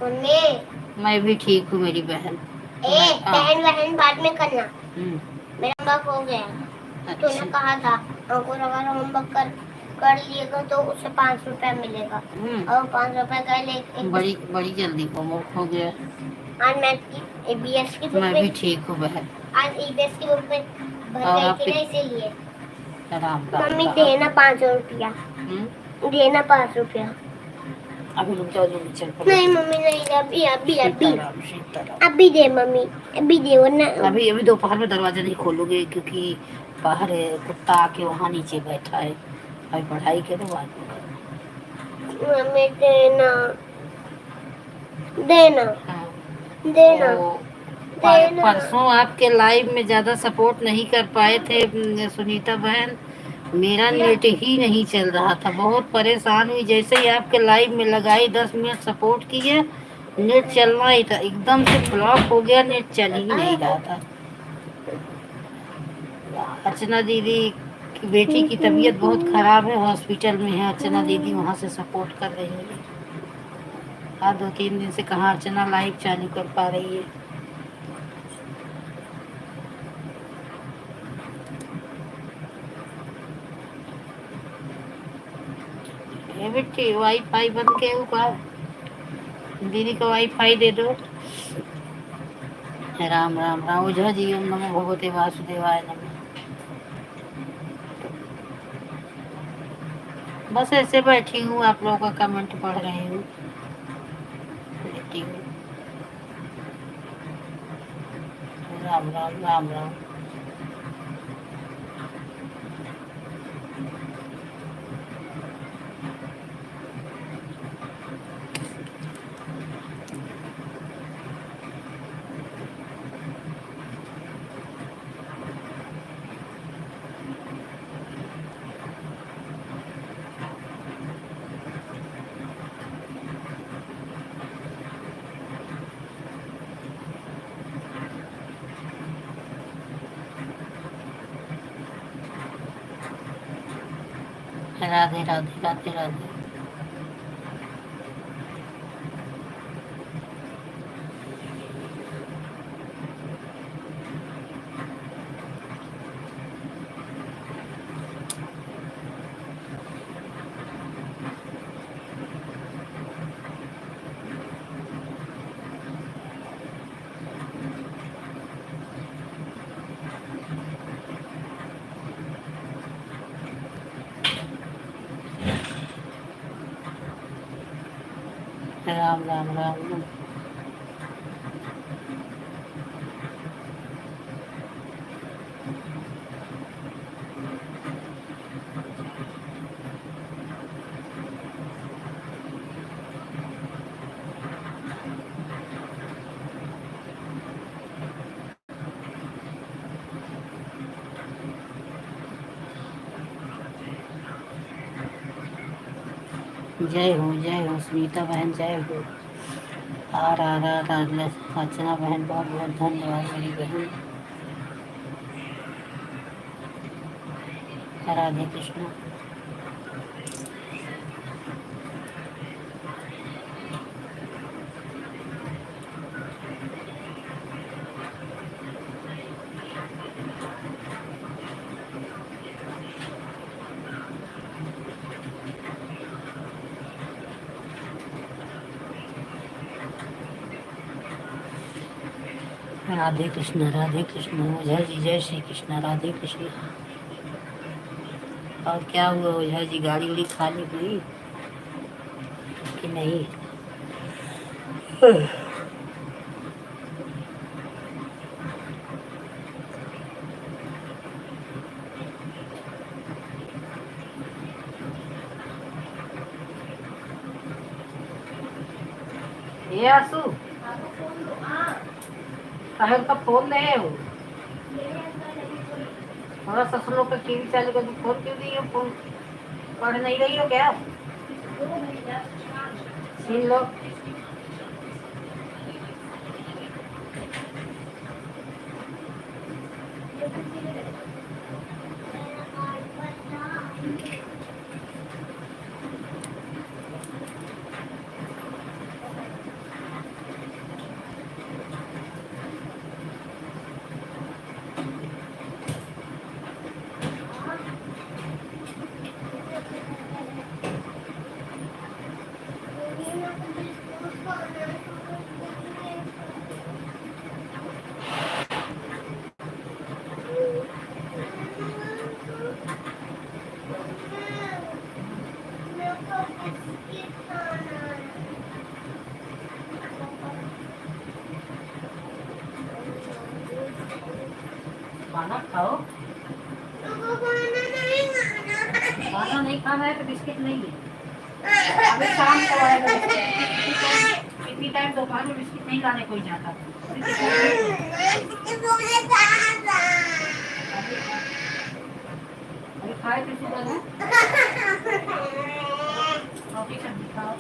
मम्मी मैं भी ठीक हूँ मेरी बहन। बहन बाद में करना। मेरा होमवर्क हो गया। अच्छा। तूने कहा था अंकुर अगर होमवर्क कर लिएगा तो उसे 5 रुपया मिलेगा। और 5 रुपया का बड़ी जल्दी होमवर्क हो गया। आज मैथ की EBS की बुक मैं भी ठीक हूँ बहन। आज EBS की बुक में भर और गई थी ना, इसीलिए। राम मम्मी देना 5 रुपया। देना 5 रुपया। अभी रुक जाओ, जल्दी चल पड़ो। नहीं मम्मी नहीं, अभी अभी अभी सीताराम। अभी दे मम्मी, अभी दे वरना अभी दोपहर में दरवाजा नहीं खोलोगे क्योंकि बाहर कुत्ता आके वहाँ नीचे बैठा है। अभी पढ़ाई करो बाद में। मम्मी देना देना। हाँ। देना देना। परसों आपके लाइव में ज़्यादा सपोर्ट नहीं कर पाए थे सुनीता बहन। मेरा नेट ही नहीं चल रहा था, बहुत परेशान हुई। जैसे ही आपके लाइव में लगाई 10 मिनट सपोर्ट किए, नेट चलना ही था, एकदम से ब्लॉक हो गया, नेट चल ही नहीं रहा था। अर्चना दीदी की बेटी की तबीयत बहुत खराब है, हॉस्पिटल में है। अर्चना दीदी वहाँ से सपोर्ट कर रही है। हाँ 2-3 दिन से कहाँ अर्चना लाइव चालू कर पा रही है। बेटी वाईफाई बंद के ऊपर दीदी को वाईफाई दे दो। राम राम राम। ओझा जी ओम नमो भगवते वासुदेवाय नमः। बस ऐसे बैठी हूँ, आप लोगों का कमेंट पढ़ रही हूँ, लेटी हूँ। राम राम राम राम। राधे राधे राधे राधे। राम राम राम। जय हो सुनीता बहन, जय हो। आर अर्चना बहन, बहुत बहुत धन्यवाद मेरी बहन। राधे कृष्ण। राधे कृष्ण, राधे कृष्ण। ओझा जी जय श्री कृष्ण, राधे कृष्ण। और क्या हुआ ओझा जी, गाड़ी उड़ी खाली हुई कि नहीं? ये आसू कहल का फोन ले हो, थोड़ा ससुर लोग का टीवी चालू कर, फोन क्यों नहीं है? फोन पढ़ नहीं रही हो क्या? सुन लो। खाना खाओ। खाना नहीं खाना है तो बिस्किट नहीं है। अभी शाम को आएगा बिस्किट। इतनी टाइम दोपहर में बिस्किट नहीं लाने कोई जाता। अभी खाए थे सुबह में रोटी सब्जी खाओ।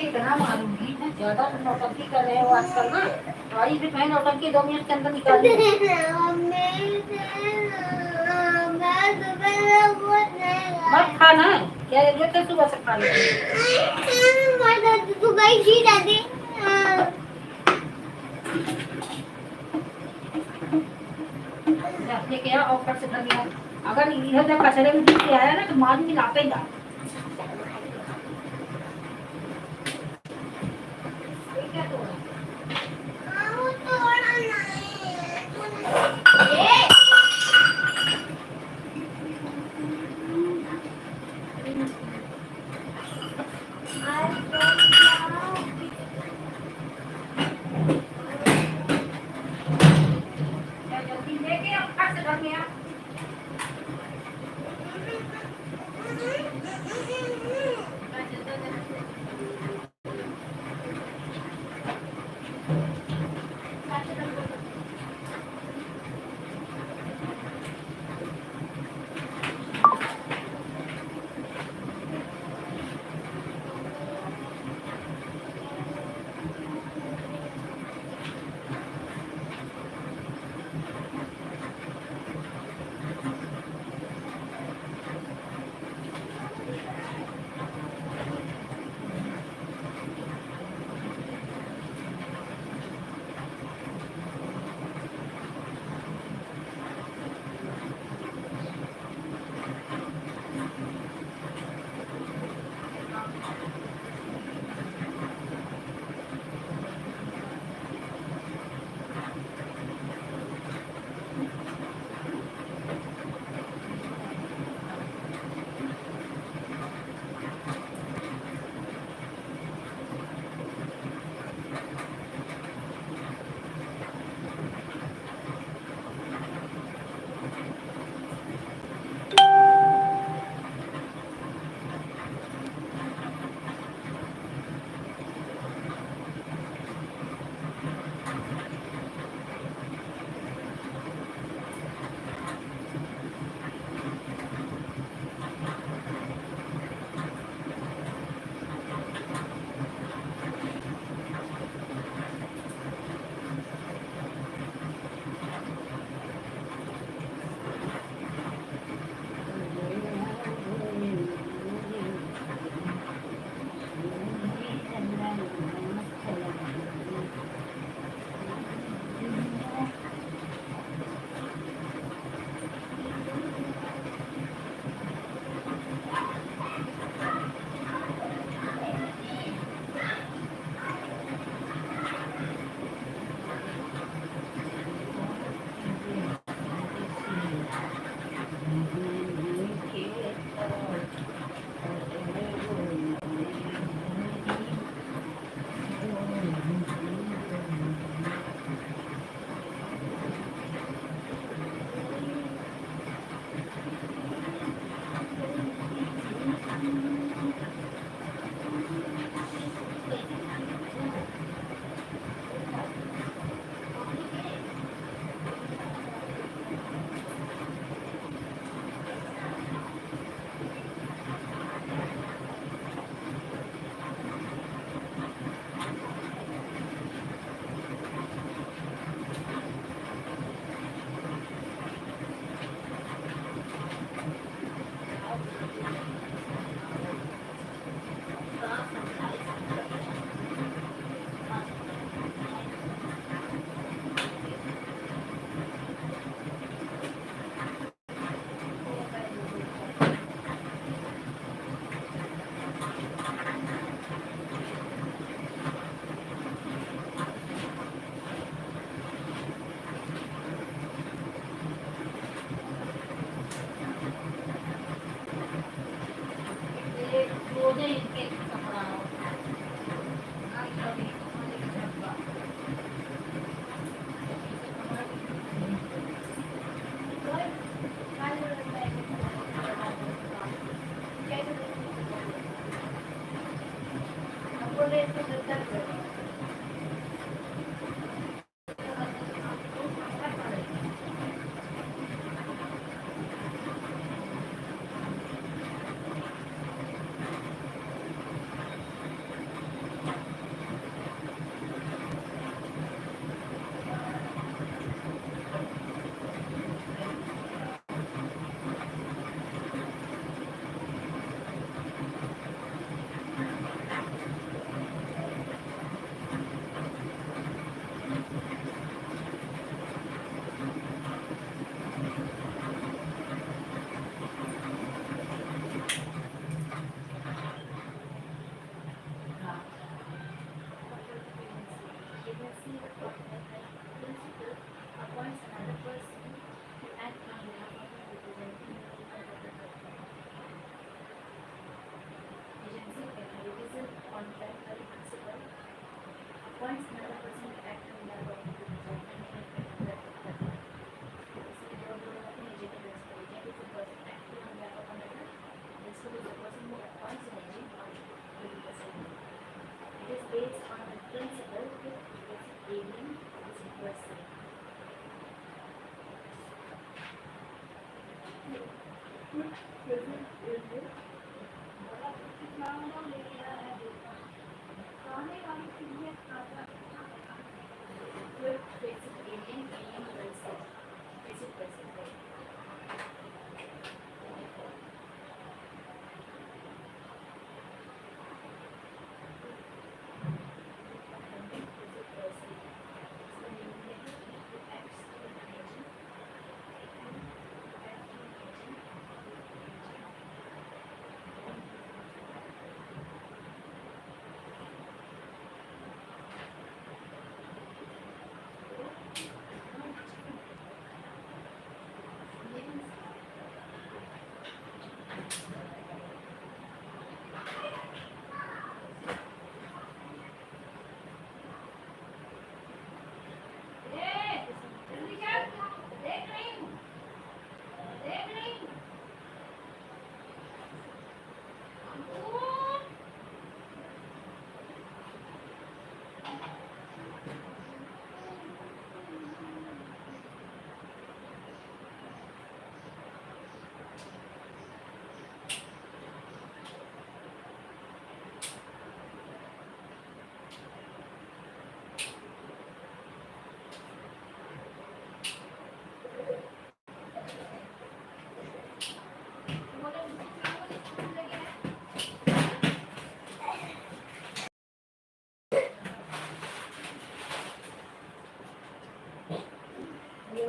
इतना मारूंगी, ज्यादा नौटंकी कर रहे हो आजकल ना। हमारी भी बहन नौटंकी 2 मिनट के अंदर निकाल दी। मत खाना, क्या जरूरत है सुबह से खाने की? तू गई थी दादी। लेके आ और फट से कर दिया। अगर इधर जब कचरे में दिख के आया ना तो मार भी लाते ही ला। क्या तो जल्दी लेके और फट से कर दिया। बोले इसको दिक्कत है।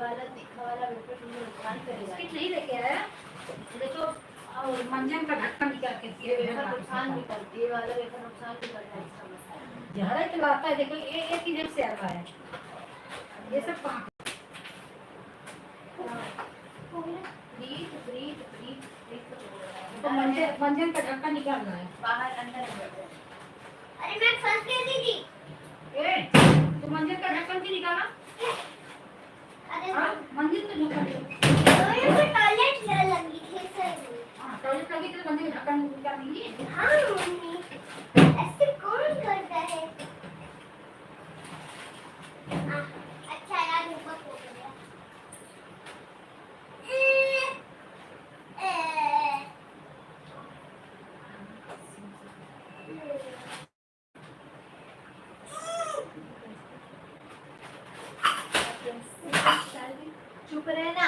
वाला तीखा वाला बिल्कुल तुम्हें नुकसान करेगा। बिस्किट नहीं लेके आया देखो, और मंजन का ढक्कन निकाल के ये वेफर नुकसान नहीं करती, ये वाला वेफर नुकसान नहीं करता है, इसका मसला जहरा चलाता है। देखो ये एक ही जगह से आता है, ये सब कहाँ ब्रीथ ब्रीथ ब्रीथ ब्रीथ तो मंजन का ढक्कन निकालना है बाहर अंदर। अरे मैं फंस गई थी। ए तो मंजन का ढक्कन क्यों निकाला? अरे हाँ मंजन का ढक्कन टॉयलेट लगी थी सर। हाँ टॉयलेट लगी तो मंजन का ढक्कन निकालेंगी। हाँ मम्मी ऐसे कौन करता है? अच्छा यार ऊपर हो गया। चुप रहना।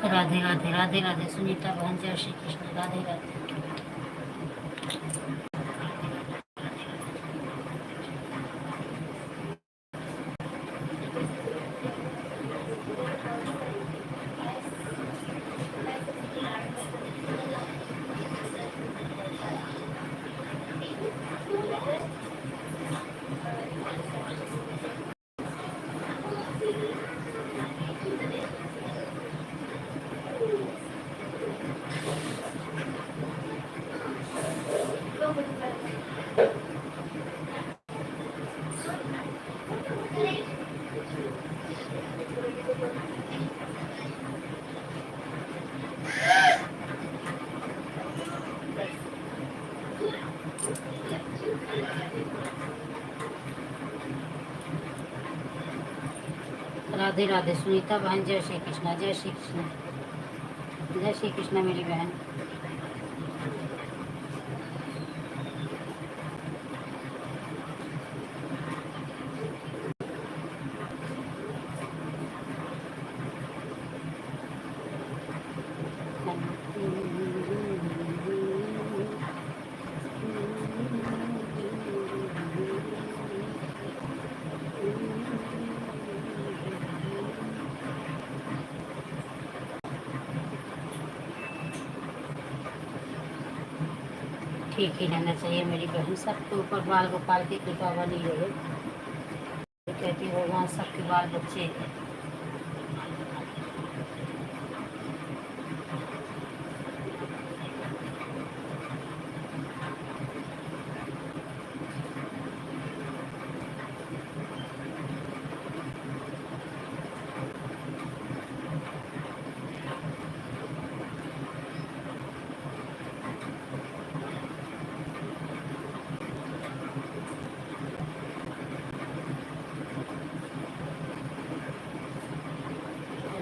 राधे राधे राधे राधे सुनीता बहन, जय श्री कृष्ण, राधे राधे। राधे राधे सुनीता बहन, जय श्री कृष्ण, जय श्री कृष्ण, जय श्री कृष्ण मेरी बहन। ठीक ही रहना चाहिए मेरी बहन, सबके ऊपर बाल गोपाल की कृपा बनी रहे। कहती भगवान सबके बाल बच्चे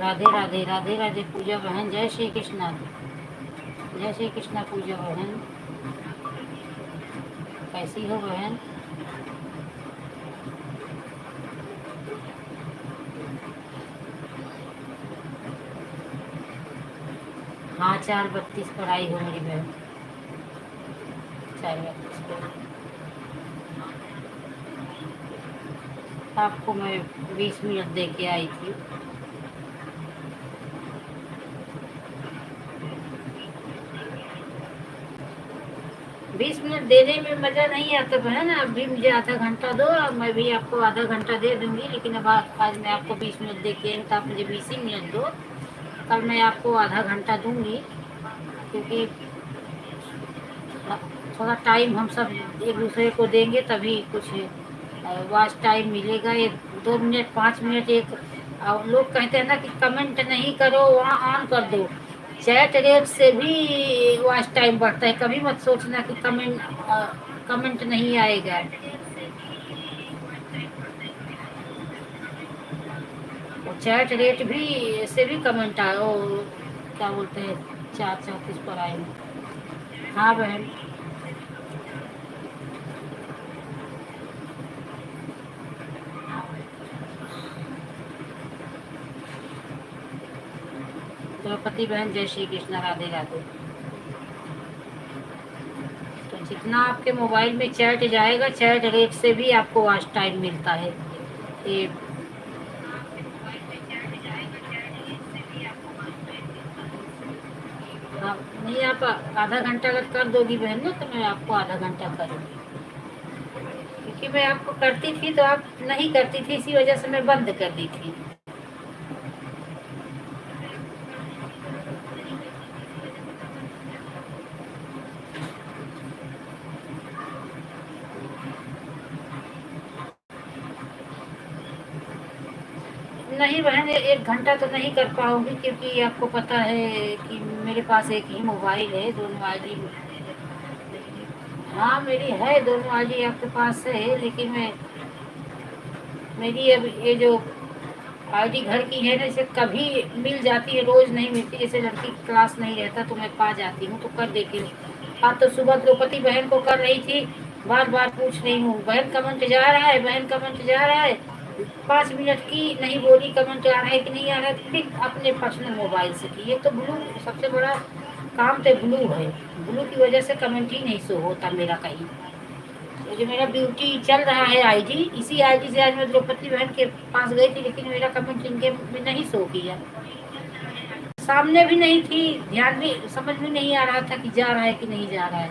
राधे राधे राधे राधे पूजा बहन, जय श्री कृष्णा, जय श्री कृष्णा पूजा बहन। कैसी हो बहन? हाँ 4:32 पर आई हो मेरी बहन, 4:32 पर। आपको मैं 20 मिनट दे के आई थी। बीस मिनट देने में मज़ा नहीं आता बहन, आप भी मुझे आधा घंटा दो, और मैं भी आपको आधा घंटा दे दूंगी। लेकिन अब आज मैं आपको 20 मिनट दे के, तो आप मुझे 20 ही मिनट दो, कल मैं आपको आधा घंटा दूंगी। क्योंकि थोड़ा टाइम हम सब एक दूसरे को देंगे तभी कुछ वॉच टाइम मिलेगा। ये 2 मिनट 5 मिनट एक लोग कहते हैं ना कि कमेंट नहीं करो, वहाँ ऑन कर दो। चैट रेट से भी वॉच टाइम बढ़ता है। कभी मत सोचना कि कमेंट नहीं आएगा। और चैट रेट भी से भी कमेंट आए, ओ क्या बोलते हैं 4:34 पर आए। हाँ बहन, द्रौपदी बहन, जय श्री कृष्ण, राधे राधे। तो जितना आपके मोबाइल में चैट जाएगा, चैट रेट से भी आपको वॉच टाइम मिलता है। ये हाँ, नहीं आप आधा घंटा अगर कर दोगी बहन ना, तो मैं आपको आधा घंटा करूँगी। क्योंकि मैं आपको करती थी तो आप नहीं करती थी, इसी वजह से मैं बंद कर दी थी। नहीं बहन, 1 घंटा तो नहीं कर पाऊंगी, क्योंकि आपको पता है कि मेरे पास एक ही मोबाइल है, दोनों आईडी। हाँ मेरी है, दोनों आईडी आपके पास है, लेकिन मैं मेरी अब ये जो आईडी घर की है ना, इसे कभी मिल जाती है, रोज नहीं मिलती। जैसे लड़की की क्लास नहीं रहता तो मैं पा जाती हूँ तो कर देती हूँ। आज तो सुबह द्रौपदी बहन को कर रही थी, बार बार पूछ रही हूँ, बहन कमेंट जा रहा है, बहन कमेंट जा रहा है। 5 मिनट की नहीं बोली, कमेंट आ रहा है कि नहीं आ रहा है, फिर अपने पर्सनल मोबाइल से की। ये तो ब्लू सबसे बड़ा काम तो ब्लू है, ब्लू की वजह से कमेंट ही नहीं शो होता मेरा कहीं। तो जो मेरा ब्यूटी चल रहा है आईडी, इसी आईडी से आज मैं द्रौपदी बहन के पास गई थी, लेकिन मेरा कमेंट इनके में नहीं शो किया। सामने भी नहीं थी, ध्यान भी समझ में नहीं आ रहा था कि जा रहा है कि नहीं जा रहा है,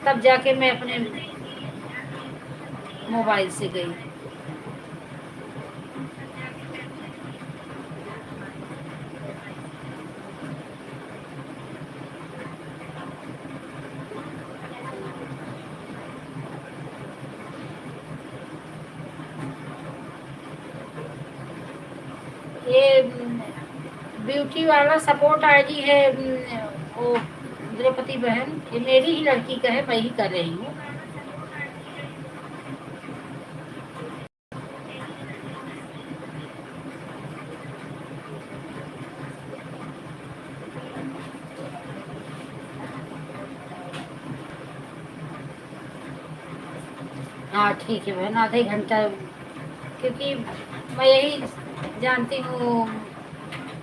तब जाके मैं अपने मोबाइल से गई। ये ब्यूटी वाला सपोर्ट आईडी है, वो द्रौपदी बहन, ये मेरी ही लड़की का है, मैं ही कर रही हूँ। हाँ ठीक है बहन, आधा ही घंटा, क्योंकि मैं यही जानती हूँ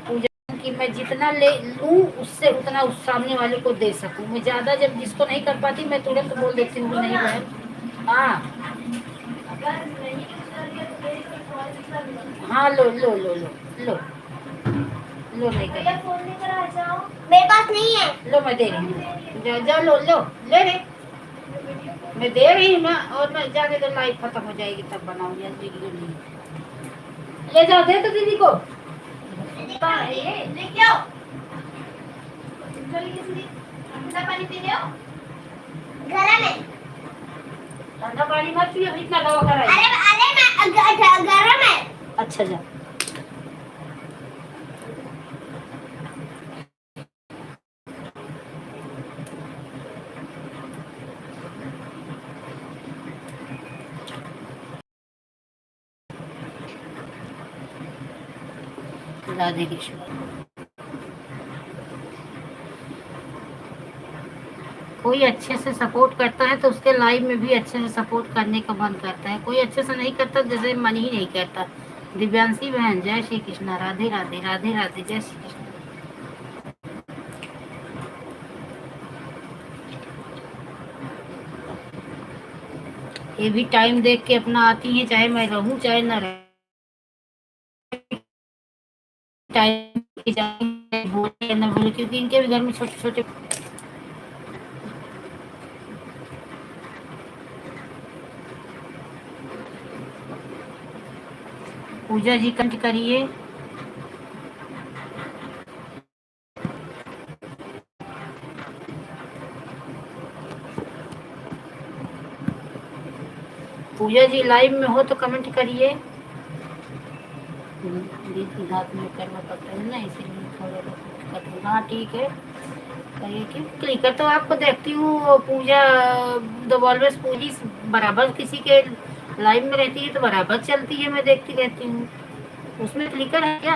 पूजा कि मैं जितना ले लूँ उससे उतना उस सामने वाले को दे सकूँ। मैं ज़्यादा जब जिसको नहीं कर पाती मैं तुरंत बोल देती हूँ नहीं बहन। हाँ हाँ, लो लो लो लो लो लो, नहीं कर, मेरे पास नहीं है। लो मैं दे रही हूँ, जाओ जाओ, लो लो ले रे, मैं दे रही हूँ ना, और मैं जाके तो लाइफ खत्म हो जाएगी तब बनाऊंगी, आज वीडियो नहीं। ले जाओ, दे तो दीदी को। लेके आओ, ठंडा पानी पी ले आओ। गरम है। ठंडा पानी मत पियो, इतना दवा कराई। अरे मैं गरम है। अच्छा जा, राधे कृष्ण। कोई अच्छे से सपोर्ट करता है तो उसके लाइव में भी अच्छे से सपोर्ट करने का मन करता है, कोई अच्छे से नहीं करता जैसे मन ही नहीं करता। दिव्यांशी बहन जय श्री कृष्णा, राधे राधे, राधे राधे, जय श्री कृष्ण। ये भी टाइम देख के अपना आती है, चाहे मैं रहूं चाहे ना रहूं, टाइम बोले ना बोले, क्योंकि इनके भी घर में छोटे छोटे। पूजा जी कंट करिए। पूजा जी लाइव में हो तो कमेंट करिए। दीदी हाथ में करना पड़ता है ना, इसीलिए थोड़ा बहुत। हाँ ठीक है, करिए कि क्लिकर तो आपको देखती हूँ पूजा, द ऑलवेज पूजी बराबर किसी के लाइव में रहती है तो बराबर चलती है, मैं देखती रहती हूँ। उसमें क्लिकर है क्या?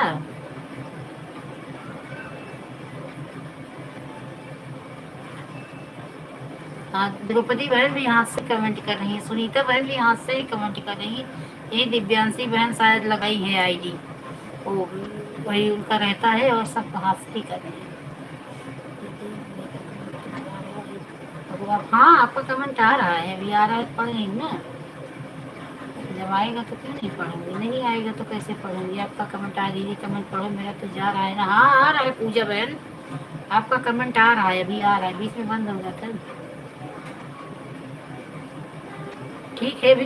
हाँ, द्रौपदी बहन भी हाथ से कमेंट कर रही है, सुनीता बहन भी हाथ से ही कमेंट कर रही है। ये दिव्यांशी बहन शायद लगाई है आईडी, वो वही उनका रहता है, और सब हाथ से ही कर रहे हैं। हाँ आपका कमेंट आ रहा है, अभी आ रहा है, पढ़ रही हूँ ना, जब आएगा तो क्यों नहीं पढ़ूंगी, नहीं आएगा तो कैसे पढ़ूंगी। आपका कमेंट आ, दीदी कमेंट पढ़ो, मेरा तो जा रहा है ना। हाँ आ रहा है पूजा बहन, आपका कमेंट आ रहा है, अभी आ रहा है, बीच में बंद हो जाता है। ठीक है, अभी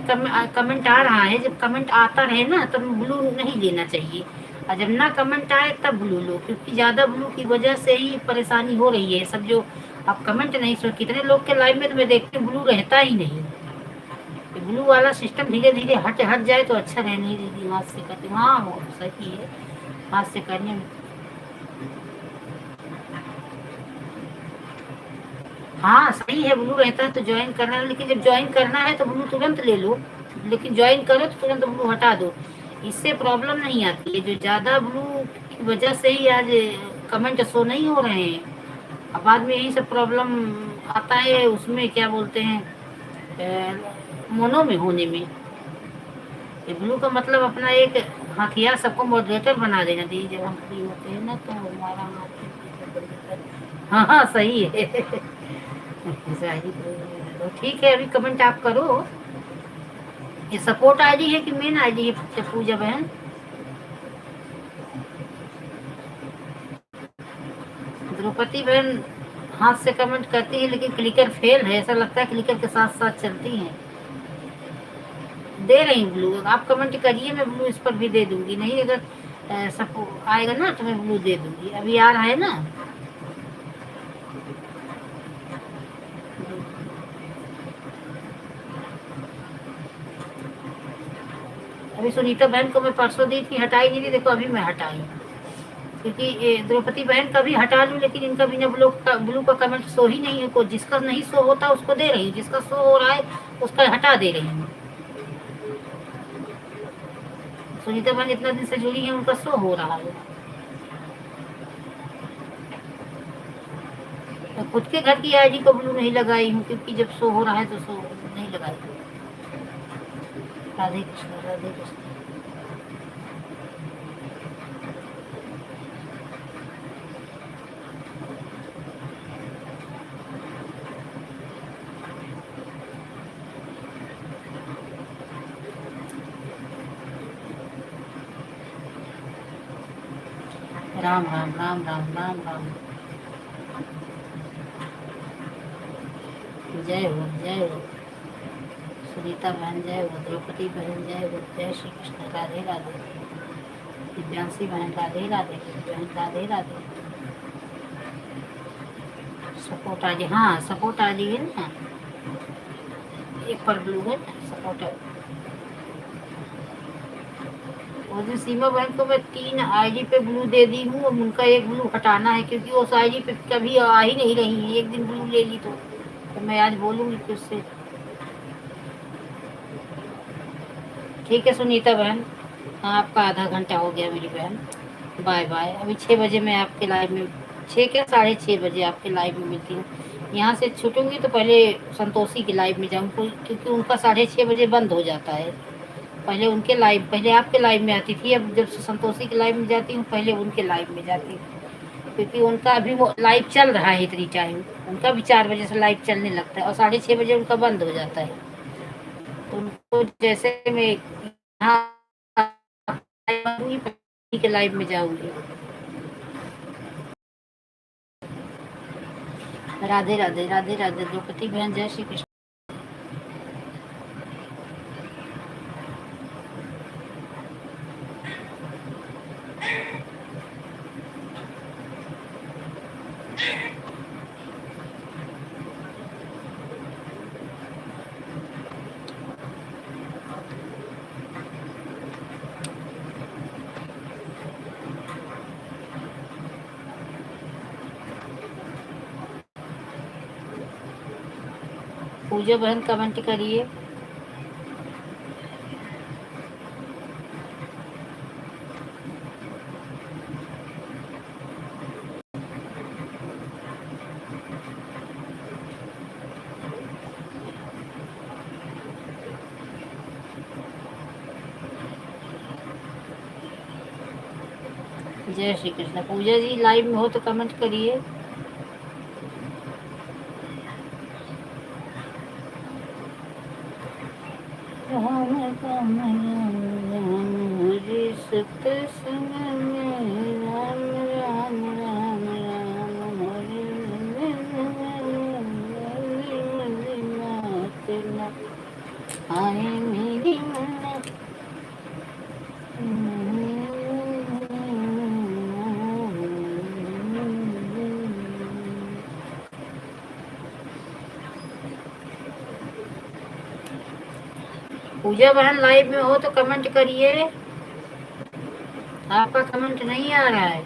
कमेंट आ रहा है, जब कमेंट आता रहे ना तब ब्लू नहीं लेना चाहिए, और जब ना कमेंट आए तब ब्लू लो, क्योंकि ज़्यादा ब्लू की वजह से ही परेशानी हो रही है। सब जो आप कमेंट नहीं सुन, कितने लोग के लाइव में तो मैं देखती हूँ ब्लू रहता ही नहीं। ब्लू वाला सिस्टम धीरे धीरे हट जाए तो अच्छा रहे। नहीं दीदी हाथ से करती हूँ, हाँ वो सही है, हाथ से करने में। हाँ सही है, ब्लू रहता है तो ज्वाइन करना है, लेकिन जब ज्वाइन करना है तो ब्लू तुरंत ले लो, लेकिन ज्वाइन करो तो तुरंत ब्लू हटा दो, इससे प्रॉब्लम नहीं आती है। जो ज़्यादा ब्लू की वजह से ही आज कमेंट शो नहीं हो रहे हैं, अब बाद में यही सब प्रॉब्लम आता है, उसमें क्या बोलते हैं, मोनो में होने में। ये ब्लू का मतलब अपना एक हथियार सबको मॉडरेटर बना देना दीजिए। जब हम फ्री होते हैं ना तो हमारा हाँ हाँ सही है सही तो ठीक है। अभी कमेंट आप करो। ये सपोर्ट आईडी है कि मेन आईडी है पूजा बहन? द्रौपदी बहन हाथ से कमेंट करती है लेकिन क्लिकर फेल है। ऐसा लगता है क्लिकर के साथ साथ चलती हैं। दे रही हूँ ब्लू। आप कमेंट करिए, मैं ब्लू इस पर भी दे दूंगी। नहीं अगर सपोर्ट आएगा ना तो मैं ब्लू दे दूंगी। अभी आ रहा है ना। अभी सुनीता बहन को मैं परसों दी थी, हटाई नहीं थी। देखो अभी मैं हटाई क्योंकि द्रौपदी बहन का भी हटा लूँ लेकिन इनका बिना ब्लू का कमेंट शो ही नहीं है। को जिसका नहीं शो होता उसको दे रही हूँ, जिसका शो हो रहा है उसका हटा दे रही हूँ। सुनीता बहन इतना दिन से जुड़ी है, उनका शो हो रहा है। तो खुद के घर की आईडी को ब्लू नहीं लगाई हूँ क्योंकि जब शो हो रहा है तो शो नहीं लगाई। राधे कृष्ण राधे कृष्ण। राम राम राम राम राम राम। जय हो जय हो सुनीता बहन, जय हो द्रौपदी बहन, जय हो। जय श्री कृष्ण राधे राधे। दिव्यांशी बहन राधे राधे। बहन राधे राधे। सपोर्ट आईडी, हाँ सपोर्ट आईडी है ना, एक पर ब्लू है ना सपोर्ट। और जो सीमा बहन को मैं 3 आईडी पे ब्लू दे दी हूँ। अब उनका एक ब्लू हटाना है क्योंकि उस आईडी पे कभी आ ही नहीं रही है। एक दिन ब्लू ले ली तो मैं आज बोलूंगी कि उससे। ठीक है सुनीता बहन, हाँ आपका आधा घंटा हो गया मेरी बहन। Bye bye. अभी 6 बजे मैं आपके लाइव में, 6 क्या 6:30 बजे आपके लाइव में मिलती हूँ। यहाँ से छूटूंगी तो पहले संतोषी के लाइव में जाऊँगी क्योंकि उनका 6:30 बजे बंद हो जाता है। पहले उनके लाइव, पहले आपके लाइव में आती थी। अब जब से संतोषी के लाइव में जाती हूँ पहले उनके लाइव में जाती हूँ क्योंकि उनका अभी वो लाइव चल रहा है इतनी टाइम। उनका भी 4 बजे से लाइव चलने लगता है और 6:30 बजे उनका बंद हो जाता है। तो उनको जैसे मैं यहाँ के लाइव में जाऊंगी। राधे राधे राधे राधे। द्रौपदी बहन जय श्री कृष्ण। पूजा बहन कमेंट करिए। जय श्री कृष्ण। पूजा जी लाइव में हो तो कमेंट करिए। आए मेरी मन्नत। पूजा बहन लाइव में हो तो कमेंट करिए। आपका कमेंट नहीं आ रहा है।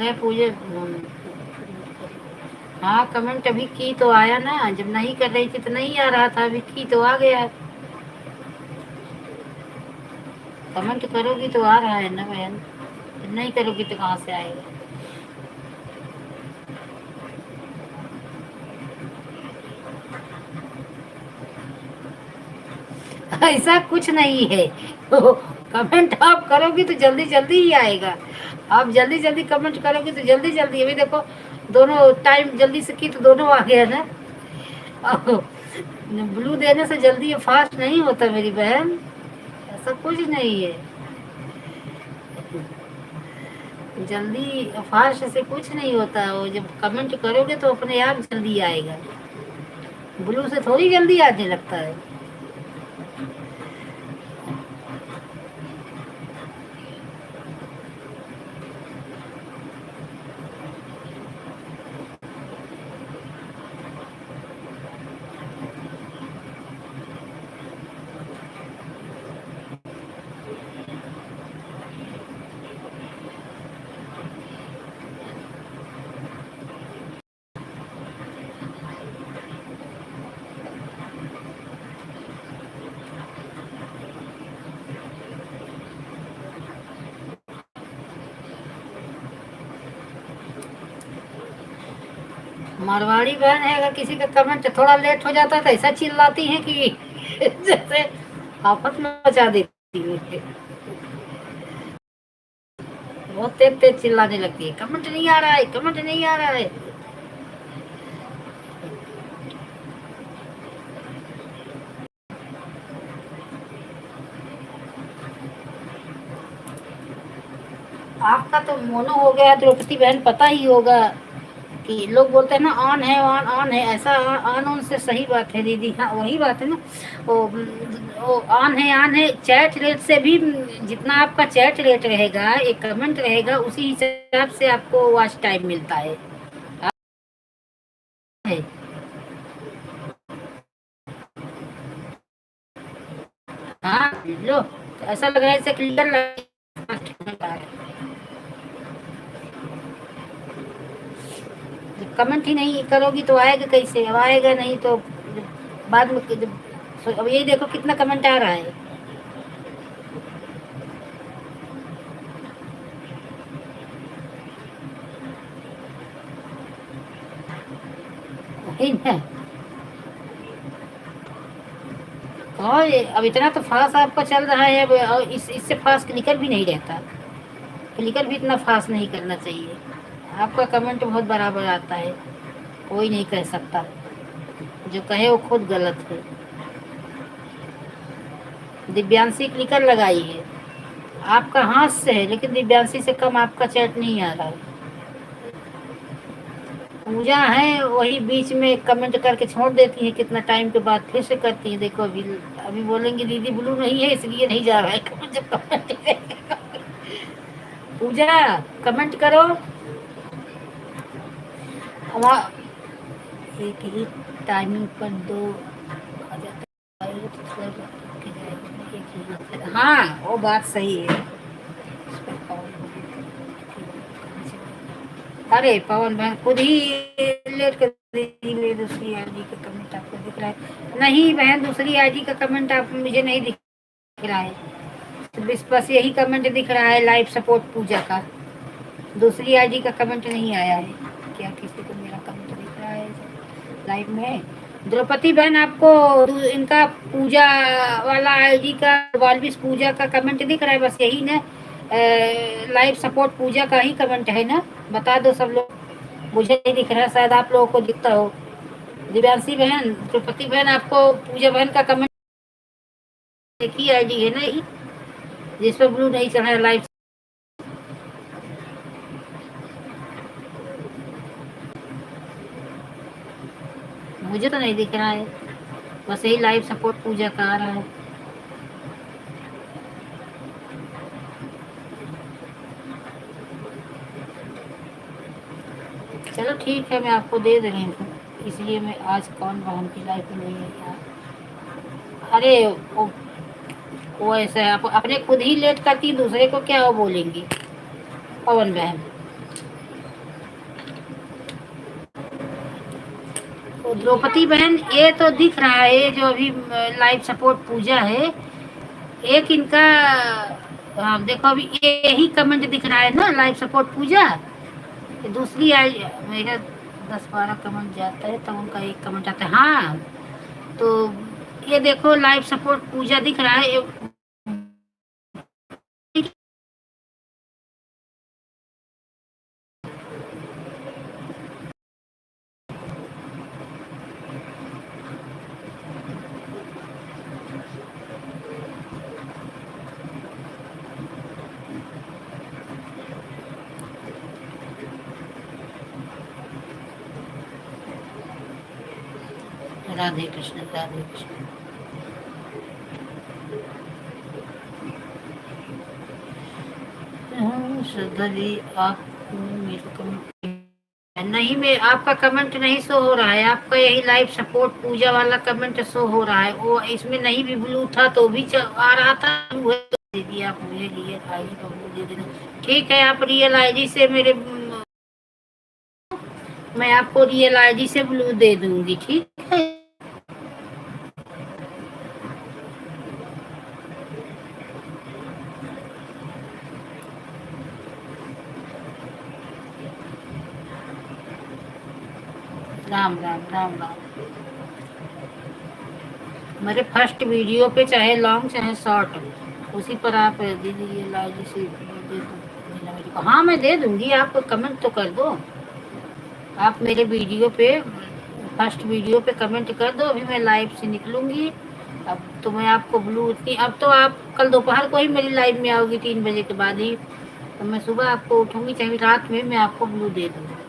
है पूजे। हाँ कमेंट अभी की तो आया ना, जब नहीं कर रही थी तो नहीं आ रहा था, अभी की तो आ गया। कमेंट करोगी तो आ रहा है ना बहन, नहीं करोगी तो कहाँ से आएगा। ऐसा कुछ नहीं है। तो कमेंट आप करोगी तो जल्दी जल्दी ही आएगा। आप जल्दी जल्दी कमेंट करोगी तो जल्दी जल्दी, अभी देखो दोनों टाइम जल्दी से की तो दोनों आ गया ना। ब्लू देने से जल्दी फास्ट नहीं होता मेरी बहन, ऐसा कुछ नहीं है। जल्दी फास्ट से कुछ नहीं होता, वो जब कमेंट करोगे तो अपने आप जल्दी आएगा, ब्लू से थोड़ी जल्दी आने लगता है। मारवाड़ी बहन है, अगर किसी का कमेंट थोड़ा लेट हो जाता है तो ऐसा चिल्लाती है कि जैसे आफत मचा देती है, बहुत तेज तेज चिल्लाने लगती है, कमेंट नहीं आ रहा है, कमेंट नहीं आ रहा है। आपका तो मोनो हो गया द्रौपदी बहन, पता ही होगा कि लोग बोलते हैं ना ऑन है ऑन ऑन है, ऐसा ऑन ऑन से सही बात है दीदी। हाँ वही बात है ना, वो ऑन है चैट रेट से भी, जितना आपका चैट रेट रहेगा, एक कमेंट रहेगा, उसी हिसाब से आपको वॉच टाइम मिलता है। हाँ लो, तो ऐसा लग रहा है जैसे क्लियर कमेंट ही नहीं करोगी तो आएगा कैसे, अब आएगा नहीं तो बाद में अब यही देखो कितना कमेंट आ रहा है। वही ना, और अब इतना तो फास्ट आपका चल रहा है, अब इससे फास्ट क्लिकर भी नहीं रहता, क्लिकर भी इतना फास्ट नहीं करना चाहिए। आपका कमेंट बहुत बराबर आता है, कोई नहीं कह सकता, जो कहे वो खुद गलत है। दिव्यांशी क्लिकर लगाई है, आपका हाथ से है, लेकिन दिव्यांशी से कम आपका चैट नहीं आ रहा है। पूजा है वही बीच में कमेंट करके छोड़ देती है, कितना टाइम के बाद फिर से करती है। देखो अभी अभी बोलेंगे दीदी ब्लू नहीं है इसलिए नहीं जा रहा है जब कमेंट पूजा कमेंट करो। एक ही टाइमिंग पर दो आ जाता है, तो थोड़ा बहुत के जाएगा, एक ही। हाँ वो बात सही है। अरे पवन भाई खुद ही लेट कर दी, मेरी दूसरी आईडी का कमेंट आपको दिख रहा है? नहीं बहन, दूसरी आईडी का कमेंट आप मुझे नहीं दिख रहा है, तो बस यही कमेंट दिख रहा है लाइव सपोर्ट पूजा का, दूसरी आईडी का कमेंट नहीं आया है। क्या किसी को मेरा कमेंट दिख रहा है लाइव में? द्रौपदी बहन आपको इनका पूजा वाला आईडी का, वालविस पूजा का कमेंट दिख रहा है? बस यही ना, लाइव सपोर्ट पूजा का ही कमेंट है ना? बता दो सब लोग, मुझे नहीं दिख रहा, शायद आप लोगों को दिखता हो। दिव्यांशी बहन, द्रौपदी बहन, आपको पूजा बहन का कमेंट, एक ही आईडी है ना जिस पर ब्लू नहीं चढ़ा है लाइव? मुझे तो नहीं दिख रहा है, बस यही लाइव सपोर्ट पूजा का आ रहा है। चलो ठीक है, मैं आपको दे रही हूँ, इसलिए मैं आज कौन बहन की लाइफ में नहीं है यार। अरे वो ऐसा है, आप अपने खुद ही लेट करती, दूसरे को क्या वो बोलेंगी? पवन बहन द्रौपदी बहन, ये तो दिख रहा है जो अभी लाइव सपोर्ट पूजा है, एक इनका देखो अभी यही कमेंट दिख रहा है ना, लाइव सपोर्ट पूजा। दूसरी आई मेरा 10-12 कमेंट जाता है तब उनका एक कमेंट आता है। हाँ, तो ये देखो लाइव सपोर्ट पूजा दिख रहा है। राधे कृष्ण, राधे कृष्ण। श्रद्धा जी, आप मेरे कमेंट नहीं, मैं आपका कमेंट नहीं शो हो रहा है। आपका यही लाइव सपोर्ट पूजा वाला कमेंट शो हो रहा है, वो इसमें नहीं भी ब्लू था तो भी आ रहा था। दीदी आप मुझे रियल आईडी तो दे देना। ठीक है, आप रियल आईडी से मेरे, मैं आपको रियल आईडी से ब्लू दे दूंगी। ठीक है, राम राम राम राम। मेरे फर्स्ट वीडियो पे चाहे लॉन्ग चाहे शॉर्ट, उसी पर आप दीदी ये लाइव से दे देना मेरे को। हाँ, मैं दे दूंगी, आप कमेंट तो कर दो। आप मेरे वीडियो पे फर्स्ट वीडियो पे कमेंट कर दो, अभी मैं लाइव से निकलूंगी। अब तो मैं आपको ब्लू उतनी, अब तो आप कल दोपहर को ही मेरी लाइव में आओगी 3 बजे के बाद ही, तो मैं सुबह आपको उठूंगी चाहे रात में, मैं आपको ब्लू दे दूंगी।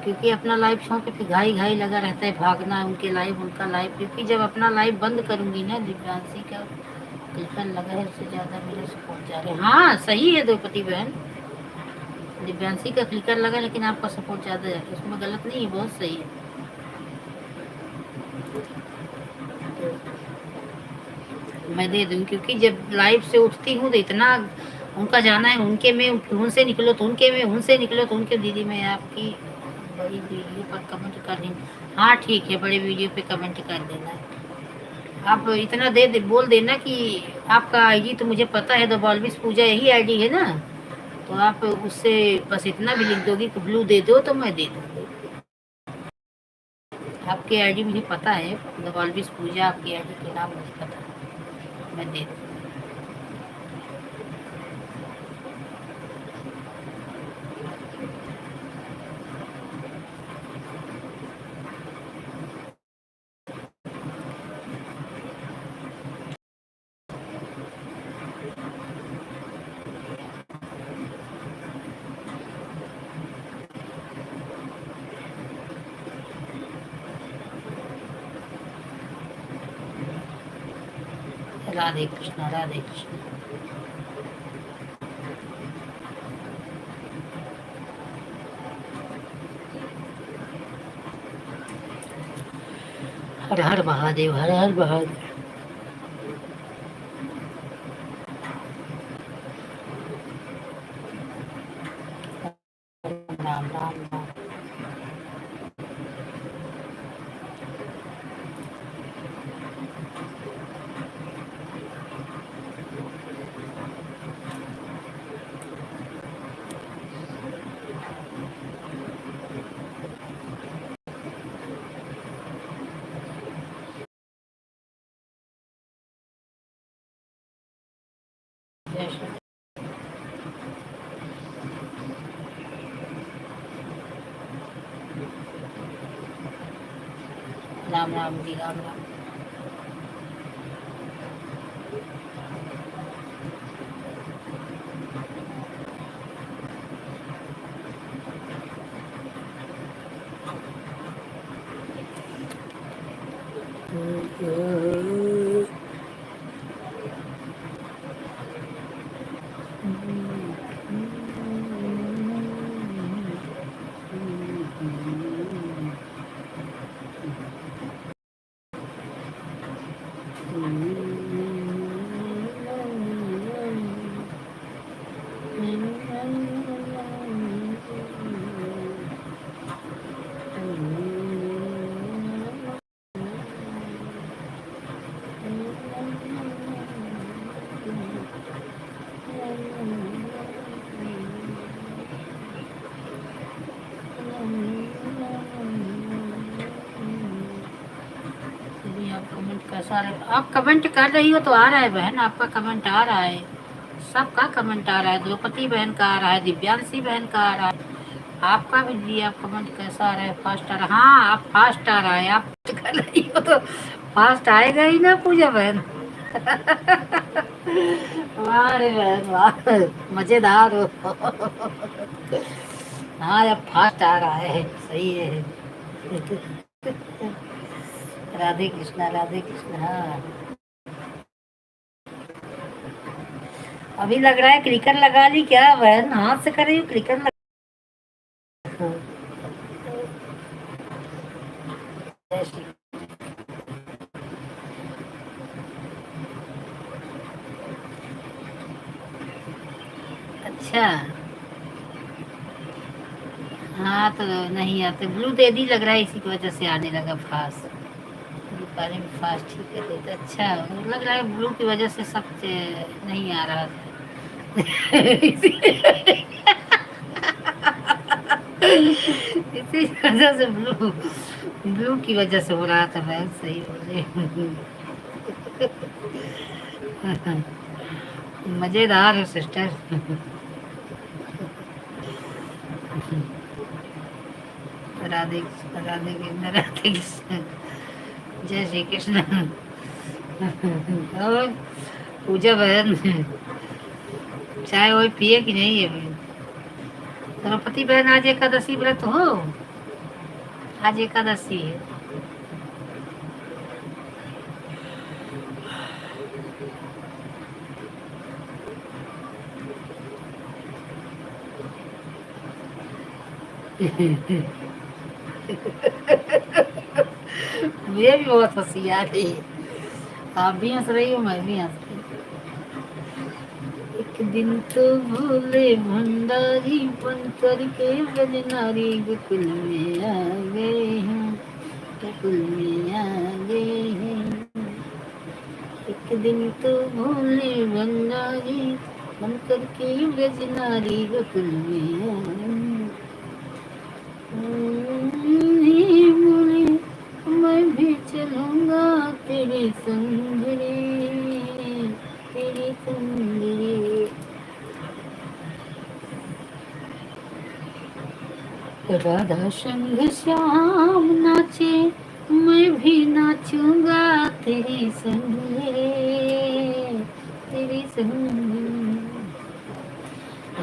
क्योंकि अपना लाइव शो पे फिर घाई घाई लगा रहता है, भागना है उनके लाइव, उनका लाइव। क्योंकि जब अपना लाइव बंद करूंगी ना, दिव्यांशी का क्लिकर लगा है, उससे ज़्यादा मेरे सपोर्ट जा रहे हैं। हाँ सही है द्रौपदी बहन, दिव्यांशी का क्लिकर लगा लेकिन आपका सपोर्ट ज़्यादा जा रहा है, उसमें गलत नहीं है, बहुत सही है। मैं दे दूँ, क्योंकि जब लाइव से उठती हूँ तो इतना उनका जाना है, उनके में उनसे निकलो तो उनके में, उनसे निकलो तो उनके। दीदी मैं आपकी बड़ी वीडियो पर कमेंट कर रही हूँ। हाँ ठीक है, बड़े वीडियो पे कमेंट कर देना। आप इतना बोल देना कि आपका आईडी तो मुझे पता है, द बॉलबिस पूजा यही आईडी है ना, तो आप उससे बस इतना भी लिख दोगी कि ब्लू दे दो तो मैं दे दूँगी। आपकी आईडी मुझे पता है, द बॉलबिस पूजा आपकी आईडी के नाम मुझे पता है, मैं दे दूँगी। राधे कृष्ण, राधे कृष्ण। हर हर महादेव, हर हर महादेव। राम राम राम। राम राम जी, राम राम। सारे आप कमेंट कर रही हो तो आ रहा है बहन, आपका कमेंट आ रहा है, सबका कमेंट आ रहा है, द्रौपदी बहन का आ रहा है, दिव्यांशी बहन का आ रहा है, आपका भी जी। आप कमेंट कैसा आ रहा है? फास्ट आ रहा है? हाँ, आप फास्ट आ रहा है, आप कर रही हो तो फास्ट आएगा ही ना पूजा बहन। वाह रे बहन वाह, मजेदार हो। हाँ, अब फास्ट आ रहा है, सही है। राधे कृष्णा, राधे कृष्णा। हाँ, अभी लग रहा है क्लिकर लगा ली क्या बहन? हाथ से कर रही हूँ क्लिकर लगा। अच्छा, हाँ तो नहीं आते, ब्लू दे दी लग रहा है, इसी की वजह से आने लगा फास्ट। दीपाली में फास्ट ठीक है तो अच्छा लग रहा है, ब्लू की वजह से सब नहीं आ रहा था। इसी वजह से ब्लू, ब्लू की वजह से हो रहा था। मैं सही बोले। मजेदार हो सिस्टर। राधे कृष्ण, राधे कृष्ण, राधे कृष्ण। जय श्री कृष्ण। और पूजा बहन चाय वही पिए कि नहीं अभी? द्रौपदी बहन आज एकादशी व्रत हो? आज एकादशी है। मुझे भी बहुत हंसी आ रही है, आप भी हंस रही हो, मैं भी हंस रही हूँ। एक दिन तो भोले भंडारी बन करके बजनारी गोकुल में आ गए हैं, गोकुल में आ गए हैं। एक दिन तो भोले भंडारी बन करके बजनारी गोकुल में आ गए। बोले मैं भी चलूंगा तेरे संग रे, तेरे संग रे। राधा संग श्याम नाचे, मैं भी नाचूंगा तेरे संग रे, तेरे संग।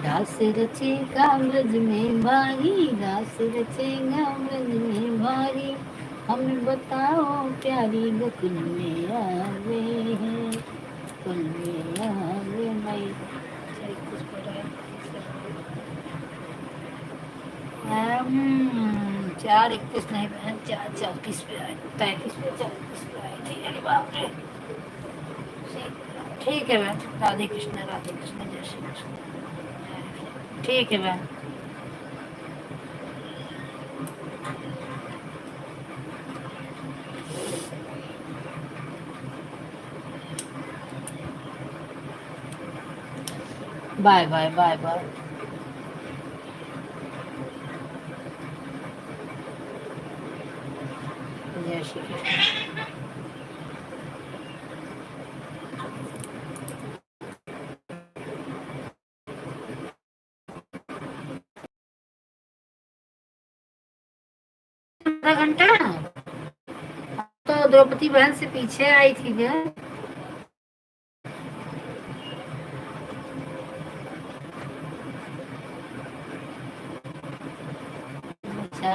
रास रचेगा ब्रज में भारी, रास रचेगा ब्रज में भारी, हमें बताओ प्यारी गोकुल में आ गए हैं, गोकुल में आ गए। मैं कुछ पढ़ा है। 4:31 नहीं बहन, 4:34 पे आए, 33 पे 34 पे आए थे। अरे बाप रे। ठीक है बहन, राधे कृष्ण, राधे कृष्ण, जय श्री कृष्ण। ठीक है बहन। Bye bye bye bye. जय श्री कृष्ण। आधा घंटा तो द्रौपदी बहन से पीछे आई थी क्या? अच्छा,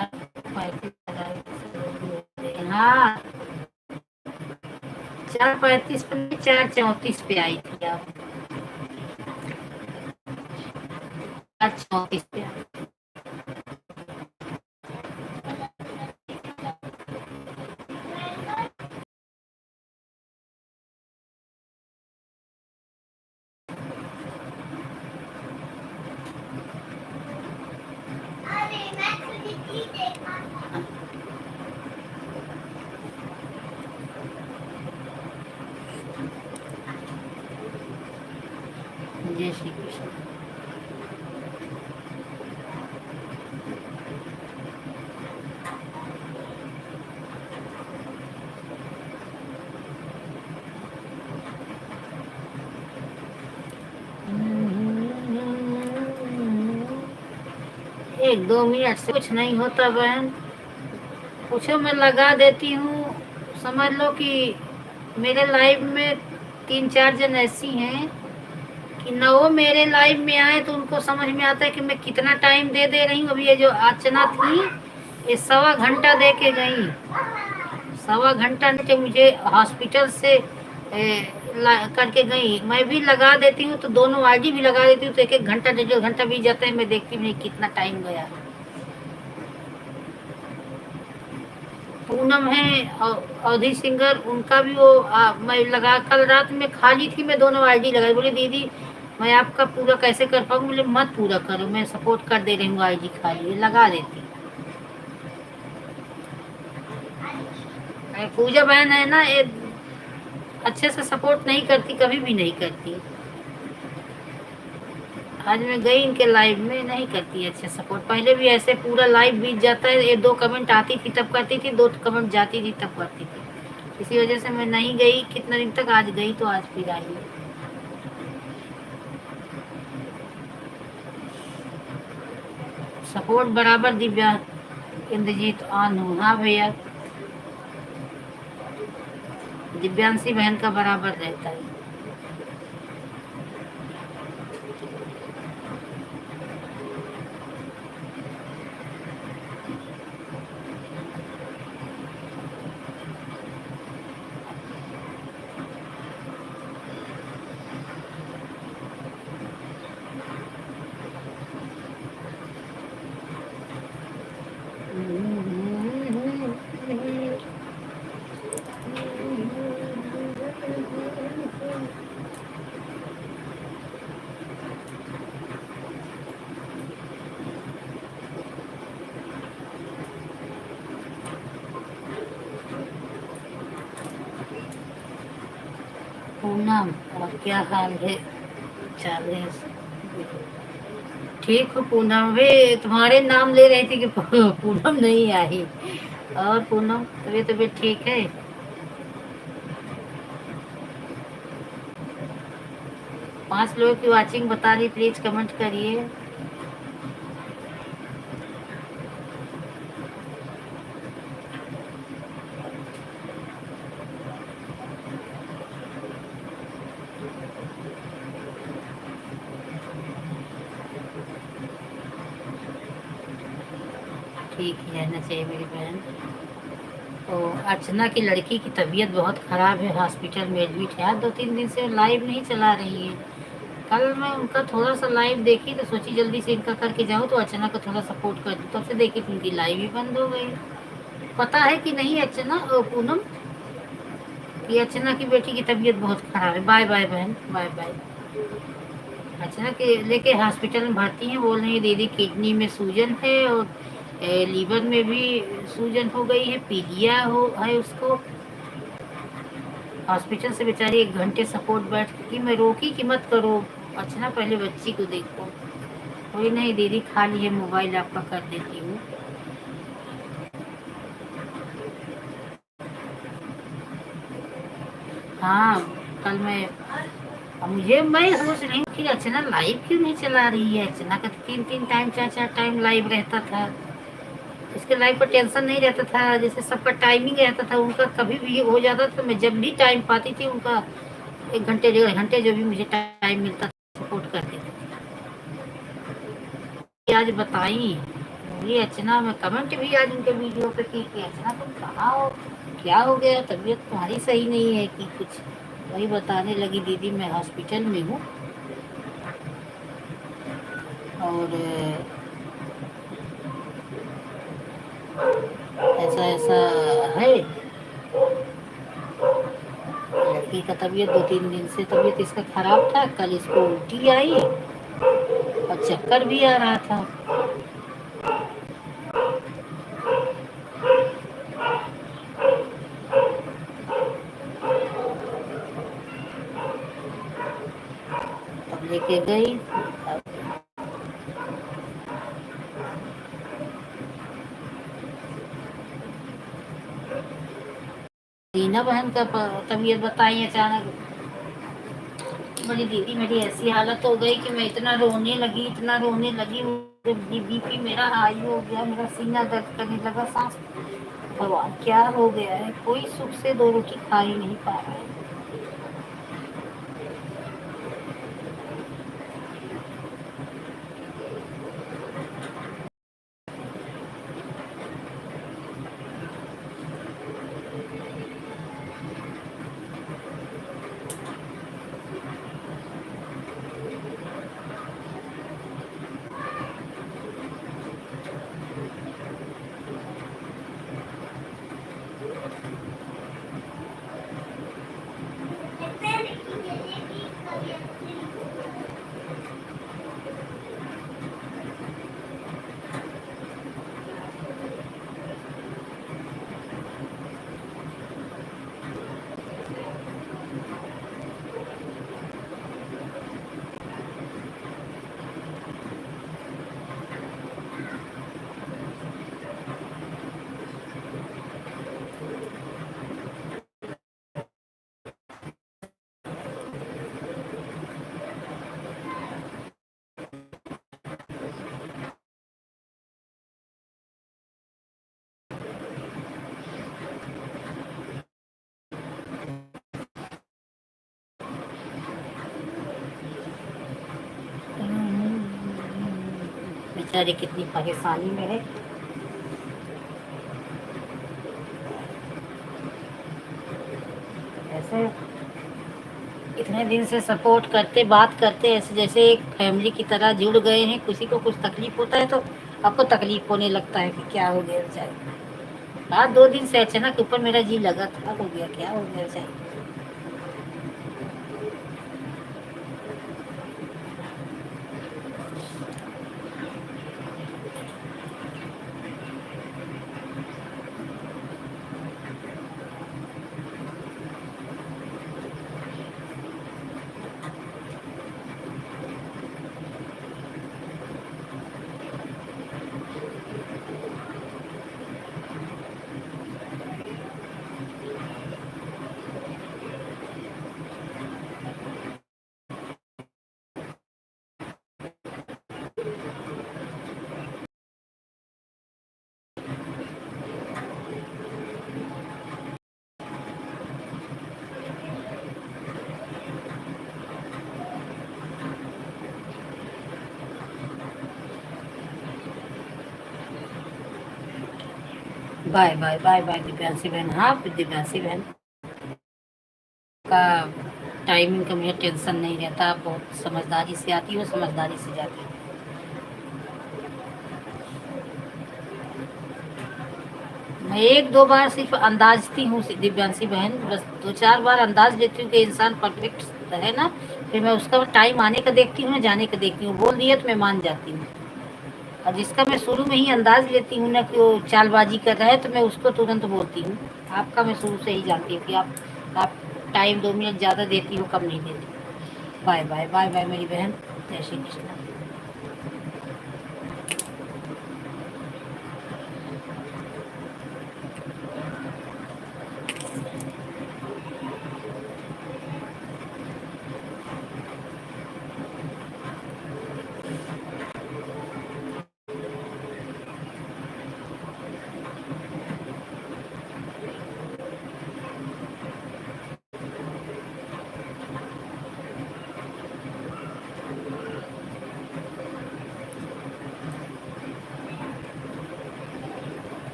हाँ, 4:35 पे 4:34 पे आई थी आप, 4:34 पे आई। जय श्री कृष्ण। एक दो मिनट से कुछ नहीं होता बहन, पूछो मैं लगा देती हूँ। समझ लो कि मेरे लाइफ में 3-4 जन ऐसी हैं कि न वो मेरे लाइफ में आए तो उनको समझ में आता है कि मैं कितना टाइम दे रही हूँ। अभी ये जो अर्चना थी, ये 1.25 घंटा दे के गई, 1.25 घंटा नीचे मुझे हॉस्पिटल से करके गई। मैं भी लगा देती हूँ तो दोनों आईडी भी लगा देती हूँ तो 1-1 घंटा 1.5 घंटा बीत जाता है, मैं देखती भी नहीं कितना टाइम गया। पूनम है अवधि सिंगर, उनका भी वो मैं लगा, कल रात में खाली थी, मैं दोनों आईडी लगाई। बोले दीदी मैं आपका पूरा कैसे कर पाऊँ? बोले मत पूरा करो, मैं सपोर्ट कर दे रही हूँ, आईडी खाली लगा देती। पूजा बहन है ना, ये अच्छे से सपोर्ट नहीं करती, कभी भी नहीं करती। आज मैं गई इनके लाइव में, नहीं करती अच्छे सपोर्ट। पहले भी ऐसे पूरा लाइव बीत जाता है, 1-2 कमेंट आती थी तब करती थी, 2 कमेंट जाती थी तब करती थी। इसी वजह से मैं नहीं गई कितना दिन तक, आज गई तो आज फिर आई। सपोर्ट बराबर दिव्या इंद्रजीत ऑन हो। हाँ भैया, दिव्यांशी बहन का बराबर रहता है। पूनम, और क्या हाल है? चले ठीक हो पूनम? वे तुम्हारे नाम ले रही थी कि पूनम नहीं आई। और पूनम तबीयत ठीक है? 5 लोगों की वाचिंग बता रही, प्लीज कमेंट करिए। ठीक ही रहना चाहिए मेरी बहन। तो अर्चना की लड़की की तबीयत बहुत ख़राब है, हॉस्पिटल में एडमिट है। 2-3 दिन से लाइव नहीं चला रही है। कल मैं उनका थोड़ा सा लाइव देखी तो सोची जल्दी से इनका करके जाऊँ तो अर्चना को थोड़ा सपोर्ट कर दूँ, तब से देखी तो उनकी लाइव ही बंद हो गई। पता है कि नहीं अर्चना पूनम कि अर्चना की बेटी की तबीयत बहुत ख़राब है। बाय बाय बहन, बाय बाय। अर्चना के लेके हॉस्पिटल में भर्ती हैं, बोल रही है दीदी किडनी में सूजन है और लीवर में भी सूजन हो गई है, पीलिया हो है उसको। हॉस्पिटल से बेचारी 1 घंटे सपोर्ट बैठ की, मैं रोकी कि मत करो अर्चना, पहले बच्ची को देखो। कोई नहीं दीदी, खाली है मोबाइल आपका, कर देती हूँ। हाँ कल मैं सोच रही हूँ कि अर्चना लाइव क्यों नहीं चला रही है। अर्चना का 3-3 टाइम 4-4 टाइम लाइव रहता था, इसके लाइफ पर टेंशन नहीं रहता था, जैसे सबका टाइमिंग रहता था। उनका कभी भी हो जाता था, मैं जब भी टाइम पाती थी उनका 1 घंटे 1.5 घंटे जो भी मुझे टाइम मिलता था सपोर्ट करती थी। आज बताई ये अर्चना, मैं कमेंट भी आज उनके वीडियो पे की कि अर्चना तुम कहाँ हो, क्या हो गया, तबीयत तुम्हारी सही नहीं है कि कुछ। वही बताने लगी दीदी मैं हॉस्पिटल में हूँ और ऐसा ऐसा है। लड़की का तबीयत 2-3 दिन से तबीयत इसका खराब था। कल इसको उल्टी आई और चक्कर भी आ रहा था। अब लेके गई, रीना बहन का तबीयत बताई अचानक बड़ी दीदी मेरी ऐसी हालत हो गई कि मैं इतना रोने लगी, इतना रोने लगी, बीपी मेरा हाई हो गया, मेरा सीना दर्द करने लगा, सांस। भगवान क्या हो गया है, कोई सुख से दो रोटी खा ही नहीं पा रहा है। बेचारे कितनी परेशानी में है। ऐसे इतने दिन से सपोर्ट करते, बात करते, ऐसे जैसे एक फैमिली की तरह जुड़ गए हैं। किसी को कुछ तकलीफ होता है तो आपको तकलीफ होने लगता है कि क्या हो गया बेचारे। हाँ, 2 दिन से अचानक ऊपर मेरा जी लगा था, हो गया क्या हो गया बेचारे। Bye bye bye bye Divyanshi बहन। हाँ, दिव्यांशी बहन का टाइमिंग का मुझे टेंशन नहीं रहता, बहुत समझदारी से आती है, समझदारी से जाती है। मैं 1-2 बार सिर्फ अंदाजती हूँ दिव्यांशी बहन, बस 2-4 बार अंदाज लेती हूँ कि इंसान परफेक्ट है ना, फिर मैं उसका टाइम आने का देखती हूँ, जाने का देखती हूँ। बोल दिया तो मैं मान जाती हूँ। और जिसका मैं शुरू में ही अंदाज लेती हूँ ना कि वो चालबाजी कर रहा है, तो मैं उसको तुरंत बोलती हूँ। आपका मैं शुरू से ही जानती हूँ कि आप टाइम 2 मिनट ज़्यादा देती हो, कम नहीं देती। बाय बाय बाय बाय मेरी बहन। जय श्री कृष्ण।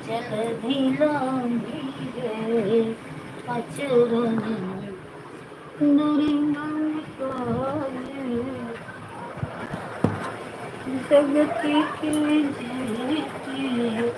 जल जगती के जीती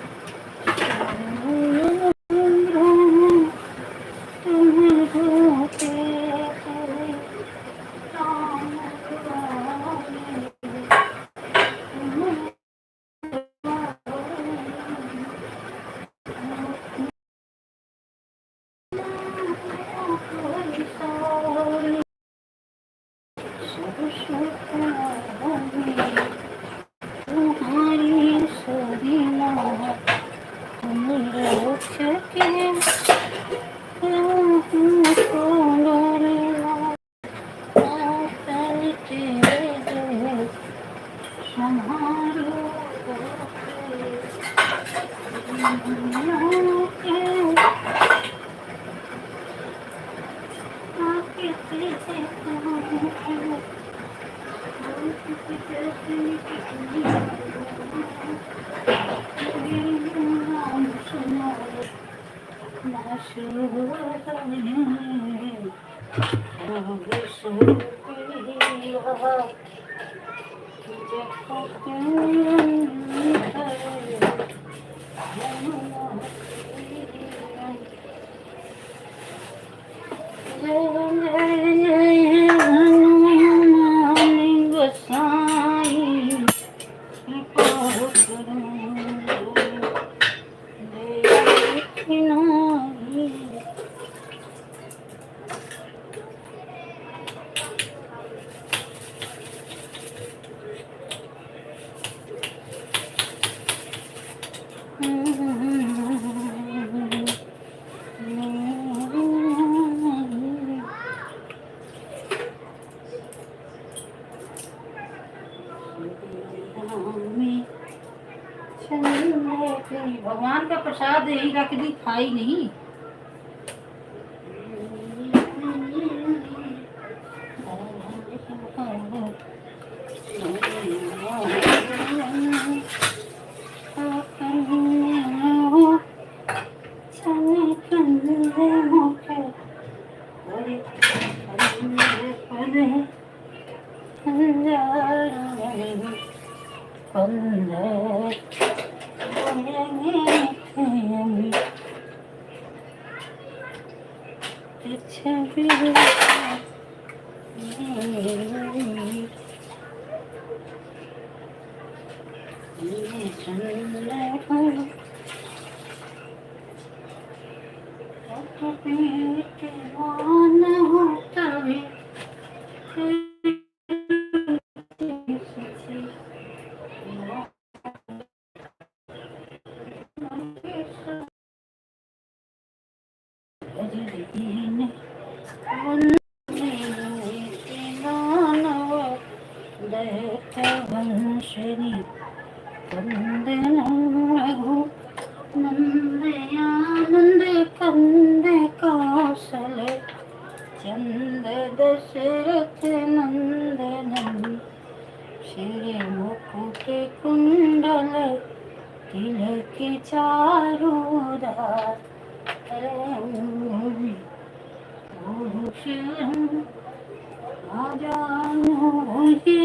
तुम्हारी सदीना भगवान का प्रसाद यही रख दी, खाई नहीं। नंदयानंद कंद कौशल चंद दशरथ नंदनम श्री मुकुट कुंडल तिलक चारुधार भूषण राजानुजे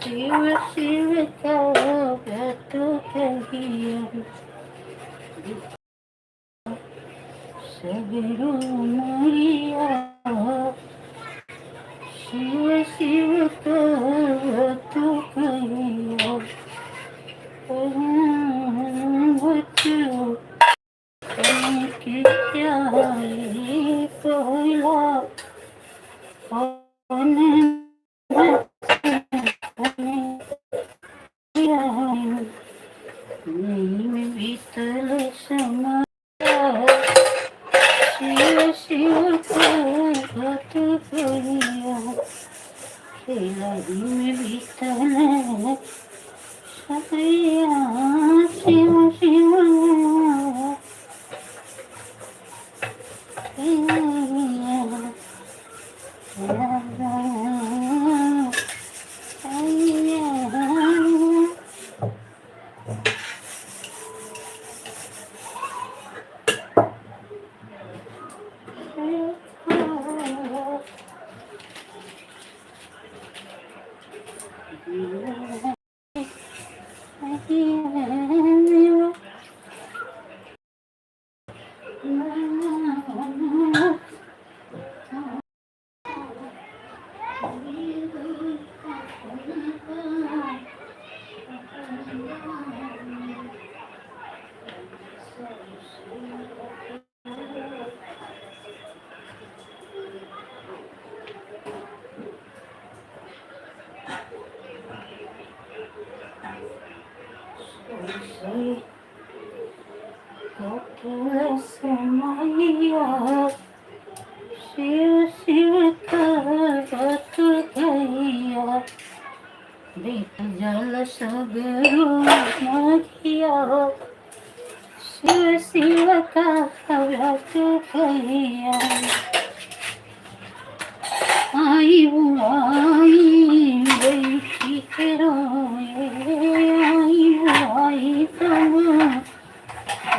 शिव शिव कहत कहिया सगरो मोरिया शिव शिव कहत कहिया बच्चों के क्या कहला में बीतल समय शिव शिव कहत कहिया खिलाई में बीतल सैया शिव शिव शिव शिव कहत कहिया बीत जल सगरो मखिया शिव शिव कहत कहिया आई बुआई बैठी के रोए आई बुआई तुम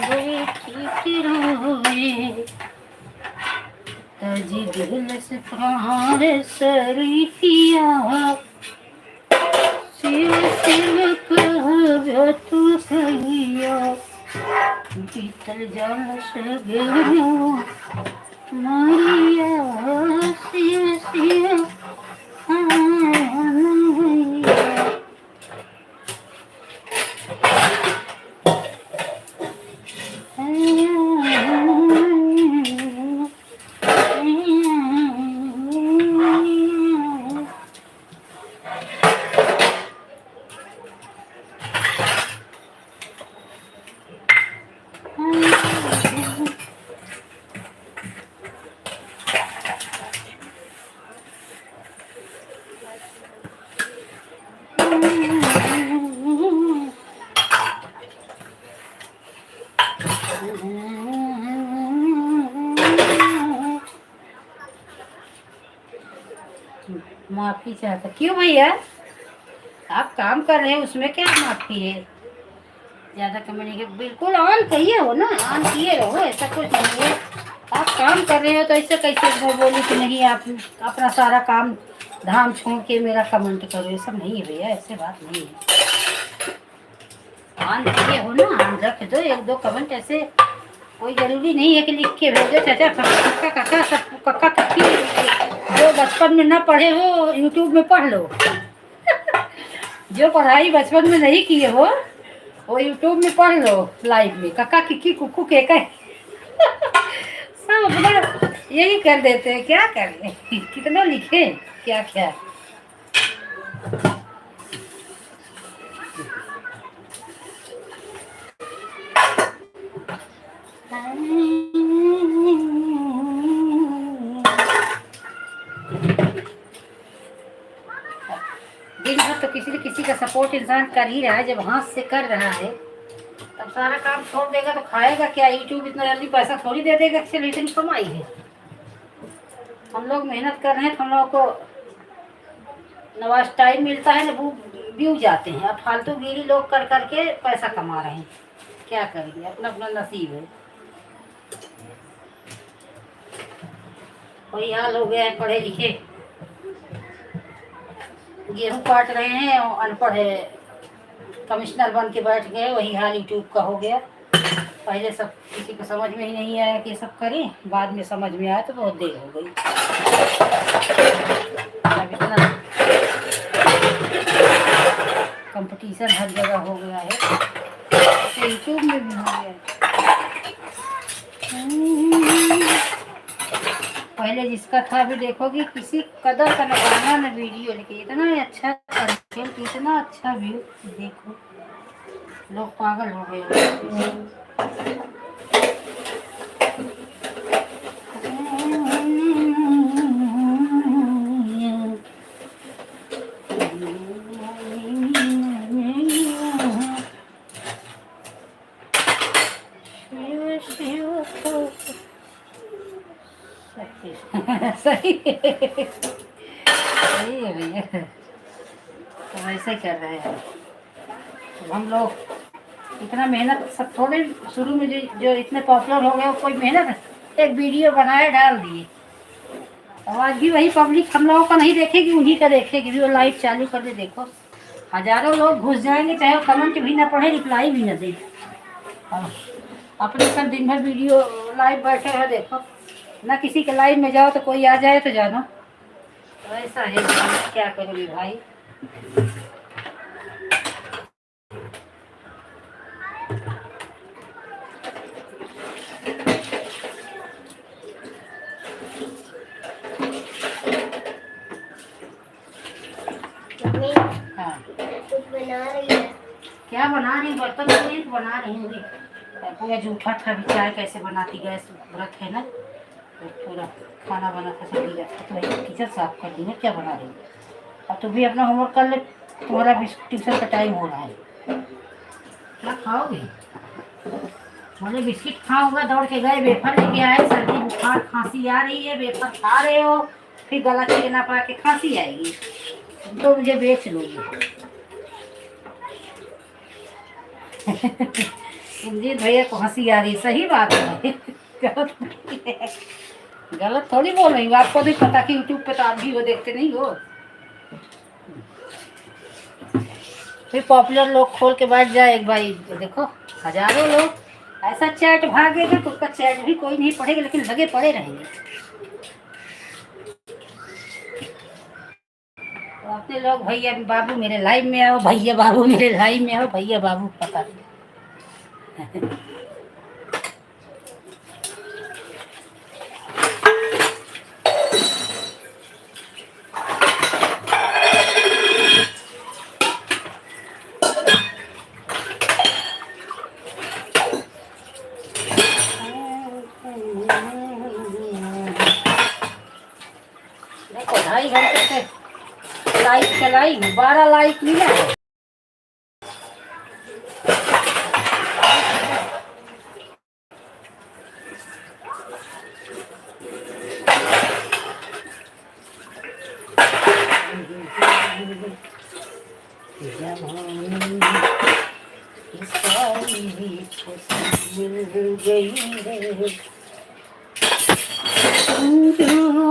बैठी के रोए तजी दिल से प्राण सरिया शिव शिव कहत कहिया बीतल जल सगरो मरिया शिव शिव माफी चाहता क्यों भैया आप काम कर रहे हैं उसमें क्या माफी है ज्यादा कम्युनिकेट बिल्कुल ऑन कहिए हो ना ऑन किए रहो ऐसा कुछ नहीं है आप काम कर रहे हो तो ऐसे कैसे मैं बोलूँ कि नहीं आप अपना सारा काम धाम छोड़ के मेरा कमेंट करो ये सब नहीं है भैया ऐसे बात नहीं है ऑन किए हो ना ऑन रख दो एक दो कमेंट ऐसे कोई जरूरी नहीं है कि लिख के भेजो चाचा कक्का कक्का सब कक्का कक्की जो बचपन में ना पढ़े हो यूट्यूब में पढ़ लो जो पढ़ाई बचपन में नहीं किए हो वो यूट्यूब में पढ़ लो लाइव में कक्का किक्की कुक्कू के सब अपना यही कर देते हैं क्या करें कितना लिखे क्या क्या दिन भर तो किसी न किसी का सपोर्ट इंसान कर ही रहा है जब हाथ से कर रहा है तब सारा काम छोड़ देगा तो खाएगा क्या यूट्यूब इतना जल्दी पैसा थोड़ी दे देगा कि इतनी कमाई है हम लोग मेहनत कर रहे हैं तो हम लोग को नवाज टाइम मिलता है ना वो व्यू जाते हैं अब फालतू गिरी लोग कर करके पैसा कमा रहे हैं क्या करेंगे अपना अपना नसीब है कोई हाल हो गया है पढ़े लिखे गेहूं काट रहे हैं और अनपढ़ है, कमिश्नर बन के बैठ गए, वही हाल यूट्यूब का हो गया। पहले सब किसी को समझ में ही नहीं आया कि सब करें, बाद में समझ में आया तो बहुत देर हो गई। अब इतना कंपटीशन हर जगह हो गया है, तो यूट्यूब में भी हो गया है। पहले जिसका था भी देखोगे किसी कदर का न गाना न वीडियो, लेकिन इतना अच्छा कंटेंट, इतना अच्छा व्यू, देखो लोग पागल हो गए। सही सही है भैया, तो ऐसे ही कर रहे हैं। तो हम लोग इतना मेहनत सब थोड़े, शुरू में जो इतने पॉपुलर हो गए, कोई मेहनत, एक वीडियो बनाए डाल दिए, और आज भी वही पब्लिक हम लोगों का नहीं देखेगी, उन्हीं का देखेगी। भी वो लाइव चालू कर दे, देखो हजारों लोग घुस जाएंगे, चाहे वो कमेंट भी ना पढ़े, रिप्लाई भी ना दे, और अपने सब दिन भर वीडियो लाइव बैठे हैं। देखो ना, किसी के लाइव में जाओ तो कोई आ जाए तो जानो, तो ऐसा है, क्या करोगे भाई। हाँ, कुछ बना रही है। क्या बना रही, बर्तन तो बना रही हूँ। पूरा जूठा था भी, चाय कैसे बनाती, गैस व्रत है ना, तो पूरा खाना बना था, सब्जी रखा, तो वही किचन साफ कर दी है। क्या बना रही हूँ, अब तुम भी अपना होमवर्क कर ले, तुम्हारा भी ट्यूशन का टाइम हो रहा है। क्या खाओगे, बोले बिस्किट खाऊंगा, दौड़ के गए वेफर लेके आए, सर्दी बुखार खांसी आ रही है, वेफर खा रहे हो, फिर गला चिकना पा के खांसी आएगी, तो मुझे बेच लोगे। रंजीत भैया को हंसी आ रही, सही बात है। गलत नहीं है, गलत थोड़ी बोल रही हूँ, आपको भी पता कि यूट्यूब पे तो आप भी वो देखते नहीं हो। फिर पॉपुलर लोग खोल के बैठ जाए एक भाई, तो देखो हजारों लोग, ऐसा चैट भागेगा तो उसका चैट भी कोई नहीं पढ़ेगा, लेकिन लगे पड़े रहेंगे। तो अपने लोग भैया बाबू मेरे लाइव में आओ, भैया बाबू मेरे लाइव में आओ, भैया बाबू पता नहीं। देखो 2.5 घंटे से लाइट चलाई, 12 लाइट मिला है। मिल गई है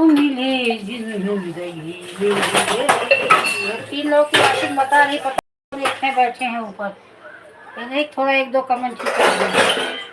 मिले जिंदगी, तीन लोग की बातें बता रही, पता देखे बैठे हैं ऊपर, नहीं थोड़ा एक दो कमेंट ही कर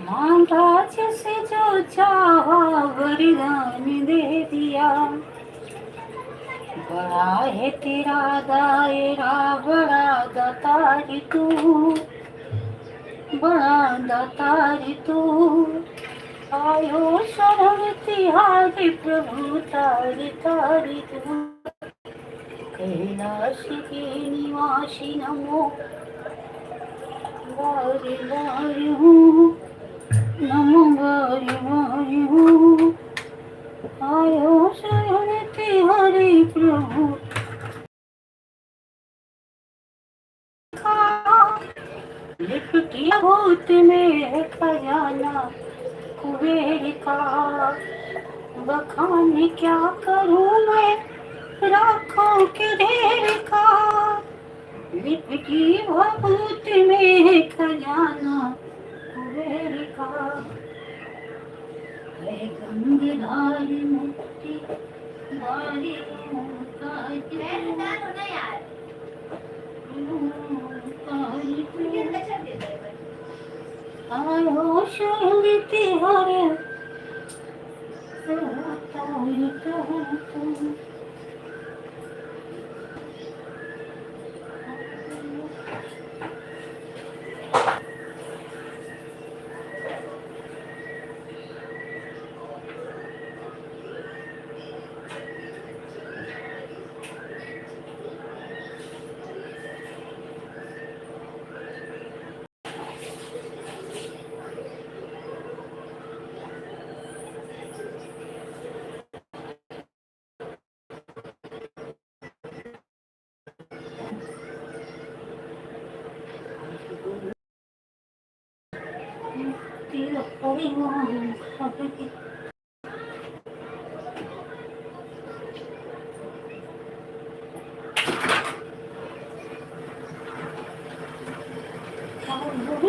महाराज से जो चाहा वरदान दे दिया। बड़ा है तेरा दायरा, बड़ा दातार तू, बड़ा दातार तू। आयो शरण तिहारी प्रभु, तारी तारी तू। कैलाश के निवासी नमो, बारी बारी हूँ, नमो बारी बारी हूँ। आयो शरण तिहारी प्रभु का। लिपटिया भूत में खजाना कुबेर का। बखान क्या करूँ मैं राखों के ढेर का। लिपटी भभूत में खजाना कुबेर का। है गंगधार मुक्ति धारी आयो शरण तिहारे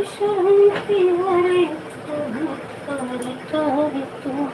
शांति हरे प्रभु तारी तारी तू।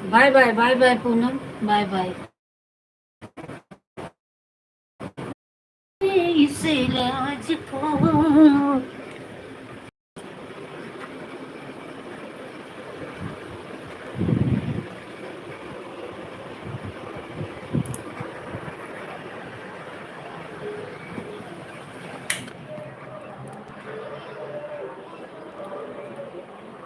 Bye bye bye bye Poonam, bye bye. इस राज को